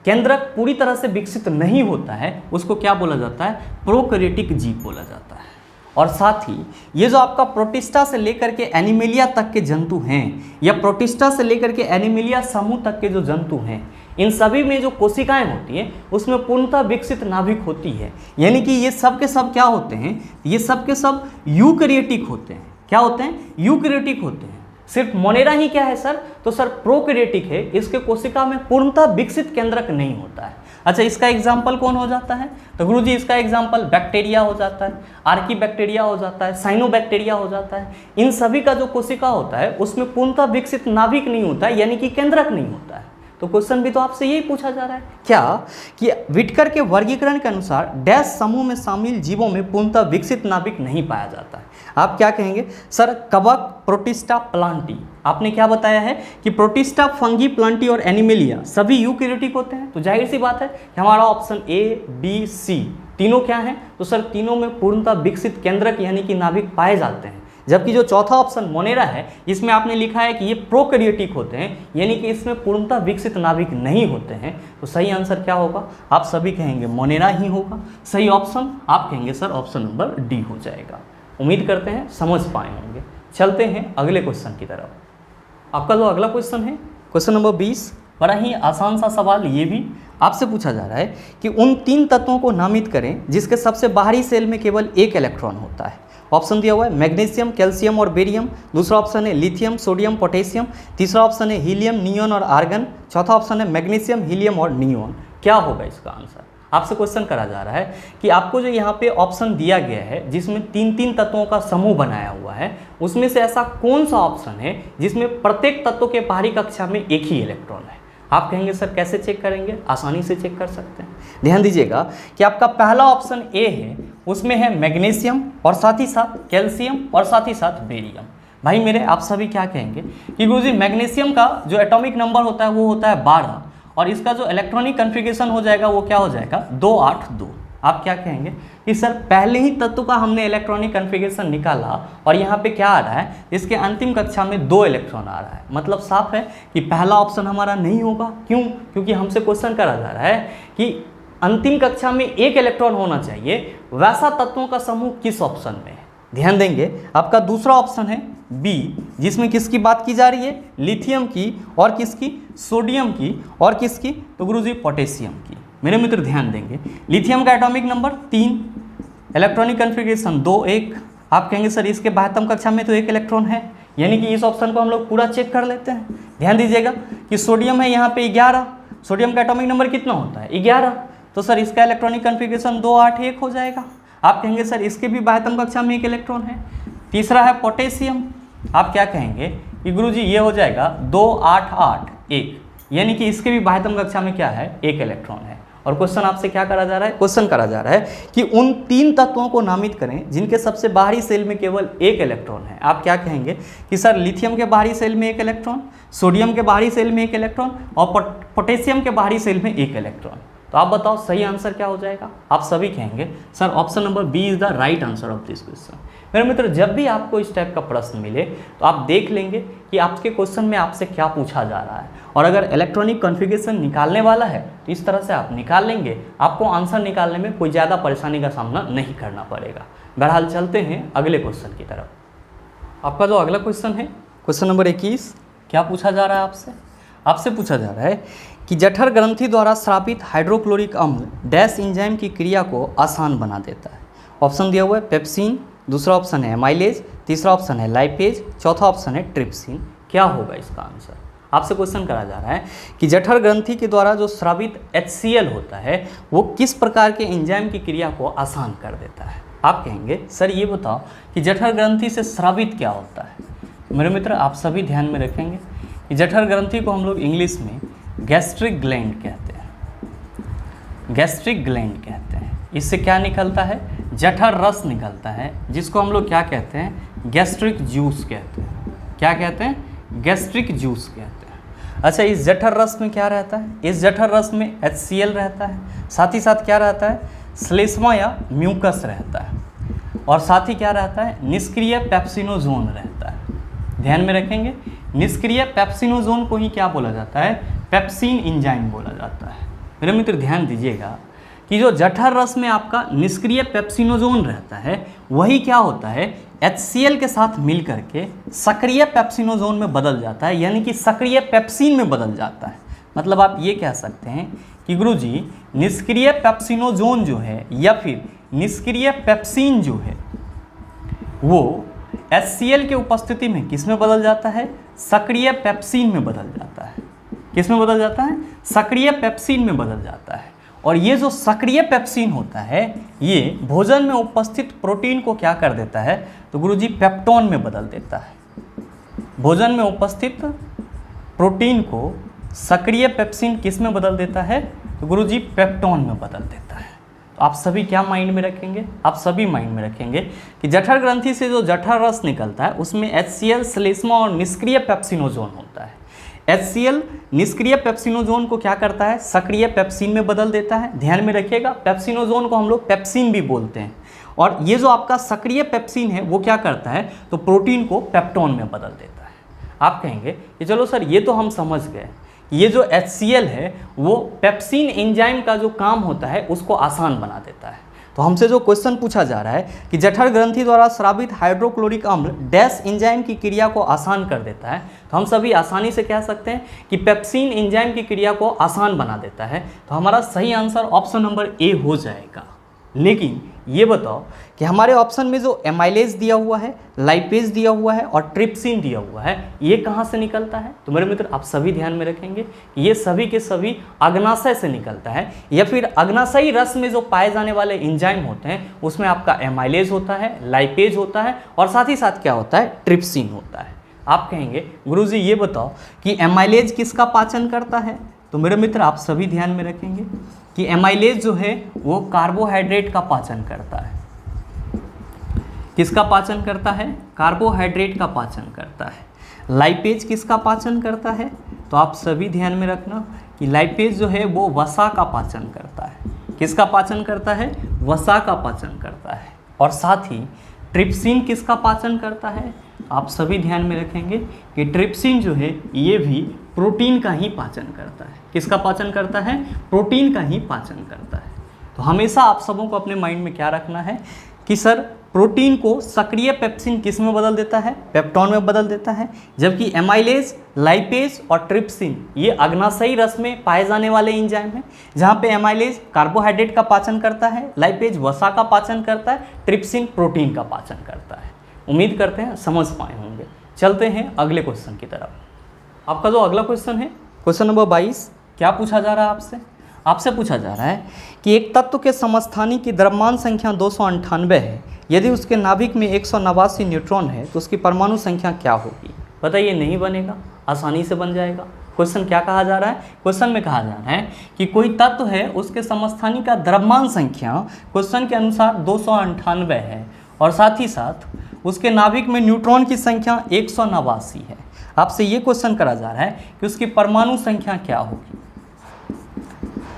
केंद्रक पूरी तरह से विकसित नहीं होता है उसको क्या बोला जाता है? प्रोकैरियोटिक जीव बोला जाता है। और साथ ही ये जो आपका प्रोटिस्टा से लेकर के एनिमेलिया तक के जंतु हैं या प्रोटिस्टा से लेकर के एनिमेलिया समूह तक के जो जंतु हैं इन सभी में जो कोशिकाएं होती हैं उसमें पूर्णतः विकसित नाभिक होती है। यानी कि ये सब के सब क्या होते हैं? ये सब के सब यूकैरियोटिक होते हैं। क्या होते हैं? यूकैरियोटिक होते हैं। सिर्फ मोनेरा ही क्या है सर? तो सर प्रोकैरियोटिक है, इसके कोशिका में पूर्णतः विकसित केंद्रक नहीं होता है। अच्छा इसका एग्जाम्पल कौन हो जाता है? तो गुरुजी इसका एग्जाम्पल बैक्टीरिया हो जाता है, आर्की बैक्टीरिया हो जाता है, साइनोबैक्टीरिया हो जाता है। इन सभी का जो कोशिका होता है उसमें पूर्णतः विकसित नाभिक नहीं होता है, यानी कि केंद्रक नहीं होता है। तो क्वेश्चन भी तो आपसे यही पूछा जा रहा है क्या कि व्हिटकर के वर्गीकरण के अनुसार डैश समूह में शामिल जीवों में पूर्णतः विकसित नाभिक नहीं पाया जाता है। आप क्या कहेंगे? सर कवक, प्रोटिस्टा, प्लांटी। आपने क्या बताया है कि प्रोटिस्टा, फंगी, प्लांटी और एनिमेलिया सभी यूकैरियोटिक होते हैं। तो जाहिर सी बात है कि हमारा ऑप्शन ए, बी, सी तीनों क्या हैं? तो सर तीनों में पूर्णतः विकसित केंद्रक यानी कि नाभिक पाए जाते हैं। जबकि जो चौथा ऑप्शन मोनेरा है इसमें आपने लिखा है कि ये प्रोकैरियोटिक होते हैं, यानी कि इसमें पूर्णतः विकसित नाभिक नहीं होते हैं। तो सही आंसर क्या होगा? आप सभी कहेंगे मोनेरा ही होगा। सही ऑप्शन आप कहेंगे सर ऑप्शन नंबर डी हो जाएगा। उम्मीद करते हैं समझ पाए होंगे। चलते हैं अगले क्वेश्चन की तरफ। आपका जो अगला क्वेश्चन है क्वेश्चन नंबर 20, बड़ा ही आसान सा सवाल। ये भी आपसे पूछा जा रहा है कि उन 3 तत्वों को नामित करें जिसके सबसे बाहरी सेल में केवल 1 इलेक्ट्रॉन होता है। ऑप्शन दिया हुआ है मैग्नीशियम, कैल्शियम और बेरियम, दूसरा ऑप्शन है लिथियम, सोडियम, पोटेशियम, तीसरा ऑप्शन है हीलियम, नियोन और आर्गन, चौथा ऑप्शन है मैग्नीशियम, हीलियम और नियोन। क्या होगा इसका आंसर? आपसे क्वेश्चन करा जा रहा है कि आपको जो यहाँ पे ऑप्शन दिया गया है जिसमें 3 तत्वों का समूह बनाया हुआ है, उसमें से ऐसा कौन सा ऑप्शन है जिसमें प्रत्येक तत्व के बाहरी कक्षा में एक ही इलेक्ट्रॉन है? आप कहेंगे सर कैसे चेक करेंगे? आसानी से चेक कर सकते हैं। ध्यान दीजिएगा कि आपका पहला ऑप्शन ए है, उसमें है मैग्नीशियम और साथ ही साथ कैल्शियम और साथ ही साथ बेरियम। भाई मेरे आप सभी क्या कहेंगे कि गुरुजी मैग्नीशियम का जो एटॉमिक नंबर होता है वो होता है 12 और इसका जो इलेक्ट्रॉनिक कन्फिगरेशन हो जाएगा वो क्या हो जाएगा 282। आप क्या कहेंगे कि सर पहले ही तत्व का हमने इलेक्ट्रॉनिक कन्फिगरेशन निकाला और यहाँ पे क्या आ रहा है, इसके अंतिम कक्षा में 2 इलेक्ट्रॉन आ रहा है, मतलब साफ है कि पहला ऑप्शन हमारा नहीं होगा। क्यों? क्योंकि हमसे क्वेश्चन करा जा रहा है कि अंतिम कक्षा में 1 इलेक्ट्रॉन होना चाहिए, वैसा तत्वों का समूह किस ऑप्शन में है? ध्यान देंगे आपका दूसरा ऑप्शन है बी, जिसमें किसकी बात की जा रही है? लिथियम की और किसकी? सोडियम की और किसकी? तो गुरुजी पोटेशियम की। मेरे मित्र ध्यान देंगे, लिथियम का एटॉमिक नंबर 3, इलेक्ट्रॉनिक कन्फिगरेशन 2 1। आप कहेंगे सर इसके बाह्यतम कक्षा में तो 1 इलेक्ट्रॉन है, यानी कि इस ऑप्शन को हम लोग पूरा चेक कर लेते हैं। ध्यान दीजिएगा कि सोडियम है यहाँ पे 11, सोडियम का एटॉमिक नंबर कितना होता है? 11, तो सर इसका इलेक्ट्रॉनिक कन्फिगरेशन 281 हो जाएगा। आप कहेंगे सर इसके भी बाह्यतम कक्षा में 1 इलेक्ट्रॉन है। तीसरा है पोटेशियम, आप क्या कहेंगे कि गुरुजी ये हो जाएगा 2881, यानी कि इसके भी बाह्यतम कक्षा में क्या है? 1 इलेक्ट्रॉन है। और क्वेश्चन आपसे क्या करा जा रहा है? क्वेश्चन करा जा रहा है कि उन 3 तत्वों को नामित करें जिनके सबसे बाहरी सेल में केवल 1 इलेक्ट्रॉन है। आप क्या कहेंगे कि सर लिथियम के बाहरी सेल में 1 इलेक्ट्रॉन, सोडियम के बाहरी सेल में 1 इलेक्ट्रॉन और पोटेशियम के बाहरी सेल में 1 इलेक्ट्रॉन। तो आप बताओ सही आंसर क्या हो जाएगा? आप सभी कहेंगे sir option number B is the right answer of this question. मेरे मित्र जब भी आपको इस टाइप का प्रश्न मिले तो आप देख लेंगे कि आपके क्वेश्चन में आपसे क्या पूछा जा रहा है, और अगर इलेक्ट्रॉनिक कॉन्फ़िगरेशन निकालने वाला है तो इस तरह से आप निकाल लेंगे, आपको आंसर निकालने में कोई ज़्यादा परेशानी का सामना नहीं करना पड़ेगा। बहरहाल चलते हैं अगले क्वेश्चन की तरफ। आपका जो अगला क्वेश्चन है क्वेश्चन नंबर 21, क्या पूछा जा रहा है आपसे? आपसे पूछा जा रहा है कि जठर ग्रंथि द्वारा स्रावित हाइड्रोक्लोरिक अम्ल डैश एंजाइम की क्रिया को आसान बना देता है। ऑप्शन दिया हुआ है पेप्सिन, दूसरा ऑप्शन है एमाइलेज, तीसरा ऑप्शन है लाइपेज, चौथा ऑप्शन है ट्रिप्सिन। क्या होगा इसका आंसर? आपसे क्वेश्चन करा जा रहा है कि जठर ग्रंथि के द्वारा जो स्रावित HCl होता है वो किस प्रकार के एंजाइम की क्रिया को आसान कर देता है। आप कहेंगे सर ये बताओ कि जठर ग्रंथि से स्रावित क्या होता है। मेरे मित्र आप सभी ध्यान में रखेंगे कि जठर ग्रंथि को हम लोग इंग्लिश में गैस्ट्रिक ग्लैंड कहते हैं। गैस्ट्रिक ग्लैंड कहते हैं। इससे क्या निकलता है? जठर रस निकलता है, जिसको हम लोग क्या कहते हैं? गैस्ट्रिक जूस कहते हैं। क्या कहते हैं? गैस्ट्रिक जूस कहते हैं। अच्छा, इस जठर रस में क्या रहता है? इस जठर रस में HCl रहता है, साथ ही साथ क्या रहता है? श्लेष्मा या म्यूकस रहता है, और साथ ही क्या रहता है? निष्क्रिय पेप्सिनोजोन रहता है। ध्यान में रखेंगे, निष्क्रिय पेप्सिनोजोन को ही क्या बोला जाता है? पेप्सिन एंजाइम बोला जाता है। मेरे मित्र ध्यान दीजिएगा कि जो जठर रस में आपका निष्क्रिय पेप्सिनोजोन रहता है वही क्या होता है? HCl के साथ मिल करके सक्रिय पेप्सिनोजोन में बदल जाता है, यानी कि सक्रिय पेप्सिन में बदल जाता है। मतलब आप ये कह सकते हैं कि गुरुजी निष्क्रिय पेप्सिनोजोन जो है या फिर निष्क्रिय पेप्सिन जो है वो HCl के उपस्थिति में किस में बदल जाता है? सक्रिय पेप्सिन में बदल जाता है। किस में बदल जाता है? सक्रिय पेप्सिन में बदल जाता है। और ये जो सक्रिय पेप्सिन होता है ये भोजन में उपस्थित प्रोटीन को क्या कर देता है? तो गुरुजी पेप्टोन में बदल देता है। भोजन में उपस्थित प्रोटीन को सक्रिय पेप्सिन किस में बदल देता है? तो गुरुजी पेप्टोन में बदल देता है। तो आप सभी क्या माइंड में रखेंगे? आप सभी माइंड में रखेंगे कि जठर ग्रंथि से जो जठर रस निकलता है उसमें HCl, श्लेष्मा और निष्क्रिय पेप्सिनोजोन होता है। HCl निष्क्रिय पेप्सिनोजोन को क्या करता है? सक्रिय पेप्सिन में बदल देता है। ध्यान में रखिएगा, पेप्सिनोजोन को हम लोग पेप्सिन भी बोलते हैं। और ये जो आपका सक्रिय पेप्सिन है वो क्या करता है? तो प्रोटीन को पेप्टोन में बदल देता है। आप कहेंगे कि चलो सर ये तो हम समझ गए, ये जो HCl है वो पेप्सिन एंजाइम का जो काम होता है उसको आसान बना देता है। तो हमसे जो क्वेश्चन पूछा जा रहा है कि जठर ग्रंथि द्वारा स्रावित हाइड्रोक्लोरिक अम्ल डैश एंजाइम की क्रिया को आसान कर देता है, तो हम सभी आसानी से कह सकते हैं कि पेप्सिन एंजाइम की क्रिया को आसान बना देता है। तो हमारा सही आंसर ऑप्शन नंबर ए हो जाएगा। लेकिन ये बताओ कि हमारे ऑप्शन में जो एमाइलेज दिया हुआ है, लाइपेज दिया हुआ है और ट्रिप्सिन दिया हुआ है, ये कहाँ से निकलता है? तो मेरे मित्र आप सभी ध्यान में रखेंगे, ये सभी के सभी अग्नाशय से निकलता है, या फिर अग्नाशयी रस में जो पाए जाने वाले एंजाइम होते हैं उसमें आपका एमाइलेज होता है, लाइपेज होता है और साथ ही साथ क्या होता है? ट्रिप्सिन होता है। आप कहेंगे गुरुजी ये बताओ कि एमाइलेज किसका पाचन करता है? तो मेरे मित्र आप सभी ध्यान में रखेंगे कि एमाइलेज जो है वो कार्बोहाइड्रेट का पाचन करता है। किसका पाचन करता है? कार्बोहाइड्रेट का पाचन करता है। लाइपेज किसका पाचन करता है? तो आप सभी ध्यान में रखना कि लाइपेज जो है वो वसा का पाचन करता है। किसका पाचन करता है? वसा का पाचन करता है। और साथ ही ट्रिप्सिन किसका पाचन करता है? आप सभी ध्यान में रखेंगे कि ट्रिप्सिन जो है ये भी प्रोटीन का ही पाचन करता है। किसका पाचन करता है? प्रोटीन का ही पाचन करता है। तो हमेशा आप सबों को अपने माइंड में क्या रखना है कि सर प्रोटीन को सक्रिय पेप्सिन किस में बदल देता है? पेप्टोन में बदल देता है, जबकि एमाइलेज, लाइपेज और ट्रिप्सिन ये अग्नाशयी रस में पाए जाने वाले एंजाइम हैं, जहाँ पे एमाइलेज कार्बोहाइड्रेट का पाचन करता है, लाइपेज वसा का पाचन करता है, ट्रिप्सिन प्रोटीन का पाचन करता है। उम्मीद करते हैं समझ पाए होंगे। चलते हैं अगले क्वेश्चन की तरफ। आपका जो अगला क्वेश्चन है, क्वेश्चन नंबर 22, क्या पूछा जा रहा है आपसे? आपसे पूछा जा रहा है कि एक तत्व के समस्थानी की द्रव्यमान संख्या 298 है, यदि उसके नाभिक में 189 न्यूट्रॉन है तो उसकी परमाणु संख्या क्या होगी? बताइए, नहीं बनेगा, आसानी से बन जाएगा। क्वेश्चन क्या कहा जा रहा है? क्वेश्चन में कहा जा रहा है कि कोई तत्व है, उसके समस्थानी का द्रव्यमान संख्या क्वेश्चन के अनुसार 298 है और साथ ही साथ उसके नाभिक में न्यूट्रॉन की संख्या 189 है। आपसे ये क्वेश्चन करा जा रहा है कि उसकी परमाणु संख्या क्या होगी?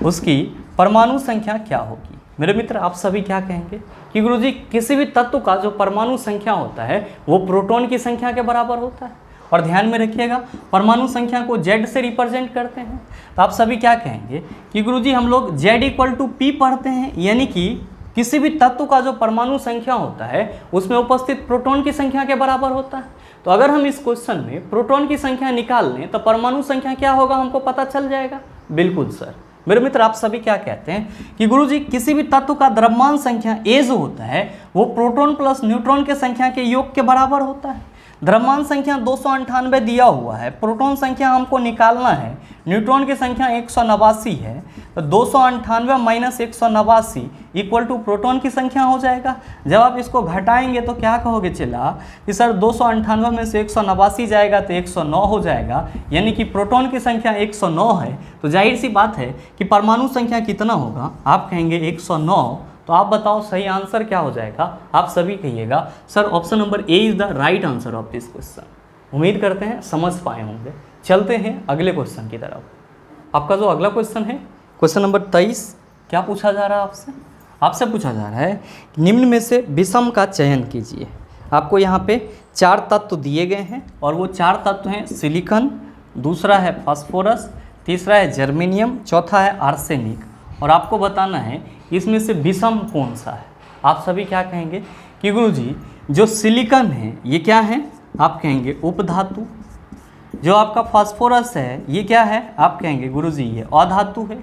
उसकी परमाणु संख्या क्या होगी? मेरे मित्र आप सभी क्या कहेंगे कि गुरुजी किसी भी तत्व का जो परमाणु संख्या होता है वो प्रोटॉन की संख्या के बराबर होता है। और ध्यान में रखिएगा परमाणु संख्या को Z से रिप्रेजेंट करते हैं। तो आप सभी क्या कहेंगे कि गुरुजी हम लोग Z = P पढ़ते हैं, यानी कि किसी भी तत्व का जो परमाणु संख्या होता है उसमें उपस्थित प्रोटॉन की संख्या के बराबर होता है। तो अगर हम इस क्वेश्चन में प्रोटॉन की संख्या निकाल लें तो परमाणु संख्या क्या होगा हमको पता चल जाएगा। बिल्कुल सर। मेरे मित्र आप सभी क्या कहते हैं कि गुरुजी किसी भी तत्व का द्रव्यमान संख्या A जो होता है वो प्रोटॉन प्लस न्यूट्रॉन के संख्या के योग के बराबर होता है। द्रव्यमान संख्या 298 दिया हुआ है, प्रोटॉन संख्या हमको निकालना है, न्यूट्रॉन की संख्या 189 है, तो 298 माइनस 189 इक्वल टू प्रोटॉन की संख्या हो जाएगा। जब आप इसको घटाएंगे तो क्या कहोगे चला कि सर 298 में से 189 जाएगा तो 109 हो जाएगा, यानी कि प्रोटॉन की संख्या 109 है। तो जाहिर सी बात है कि परमाणु संख्या कितना होगा? आप कहेंगे 109। तो आप बताओ सही आंसर क्या हो जाएगा? आप सभी कहिएगा sir option number A is the right answer of this question. उम्मीद करते हैं समझ पाए होंगे। चलते हैं अगले क्वेश्चन की तरफ। आपका जो अगला क्वेश्चन है क्वेश्चन नंबर 23, क्या पूछा जा रहा है आपसे? आपसे पूछा जा रहा है कि निम्न में से विषम का चयन कीजिए। आपको यहाँ पे 4 तत्व दिए गए हैं और वो 4 तत्व हैं सिलिकॉन, दूसरा है फास्फोरस, तीसरा है जर्मेनियम, चौथा है आर्सेनिक, और आपको बताना है इसमें से विषम कौन सा है। आप सभी क्या कहेंगे कि गुरुजी जो सिलिकॉन है ये क्या है? आप कहेंगे उपधातु। जो आपका फास्फोरस है ये क्या है? आप कहेंगे गुरुजी ये अधातु है।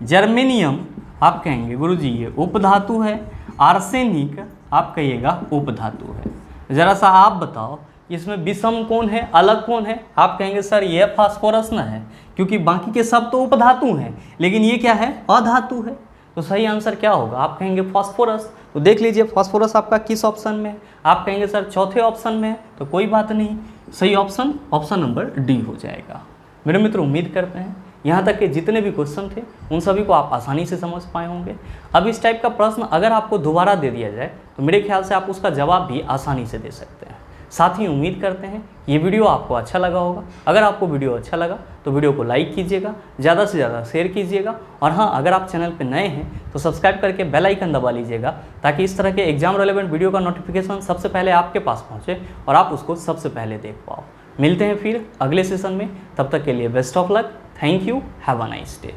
जर्मेनियम आप कहेंगे गुरुजी ये उपधातु है। आर्सेनिक आप कहिएगा उपधातु है। ज़रा सा आप बताओ इसमें विषम कौन है, अलग कौन है? आप कहेंगे सर ये फास्फोरस ना है, क्योंकि बाकी के सब तो उपधातु हैं, लेकिन ये क्या है? अधातु है। तो सही आंसर क्या होगा? आप कहेंगे फास्फोरस। तो देख लीजिए फास्फोरस आपका किस ऑप्शन में है? आप कहेंगे सर चौथे ऑप्शन में है, तो कोई बात नहीं, सही ऑप्शन ऑप्शन नंबर डी हो जाएगा। मेरे मित्र उम्मीद करते हैं यहाँ तक के जितने भी क्वेश्चन थे उन सभी को आप आसानी से समझ पाए होंगे। अब इस टाइप का प्रश्न अगर आपको दोबारा दे दिया जाए तो मेरे ख्याल से आप उसका जवाब भी आसानी से दे सकते हैं। साथ ही उम्मीद करते हैं ये वीडियो आपको अच्छा लगा होगा। अगर आपको वीडियो अच्छा लगा तो वीडियो को लाइक कीजिएगा, ज़्यादा से ज़्यादा शेयर कीजिएगा, और हाँ अगर आप चैनल पर नए हैं तो सब्सक्राइब करके बेल आइकन दबा लीजिएगा, ताकि इस तरह के एग्जाम रिलेवेंट वीडियो का नोटिफिकेशन सबसे पहले आपके पास पहुँचे और आप उसको सबसे पहले देख पाओ। मिलते हैं फिर अगले सेशन में, तब तक के लिए best of luck. Thank you, have a nice day.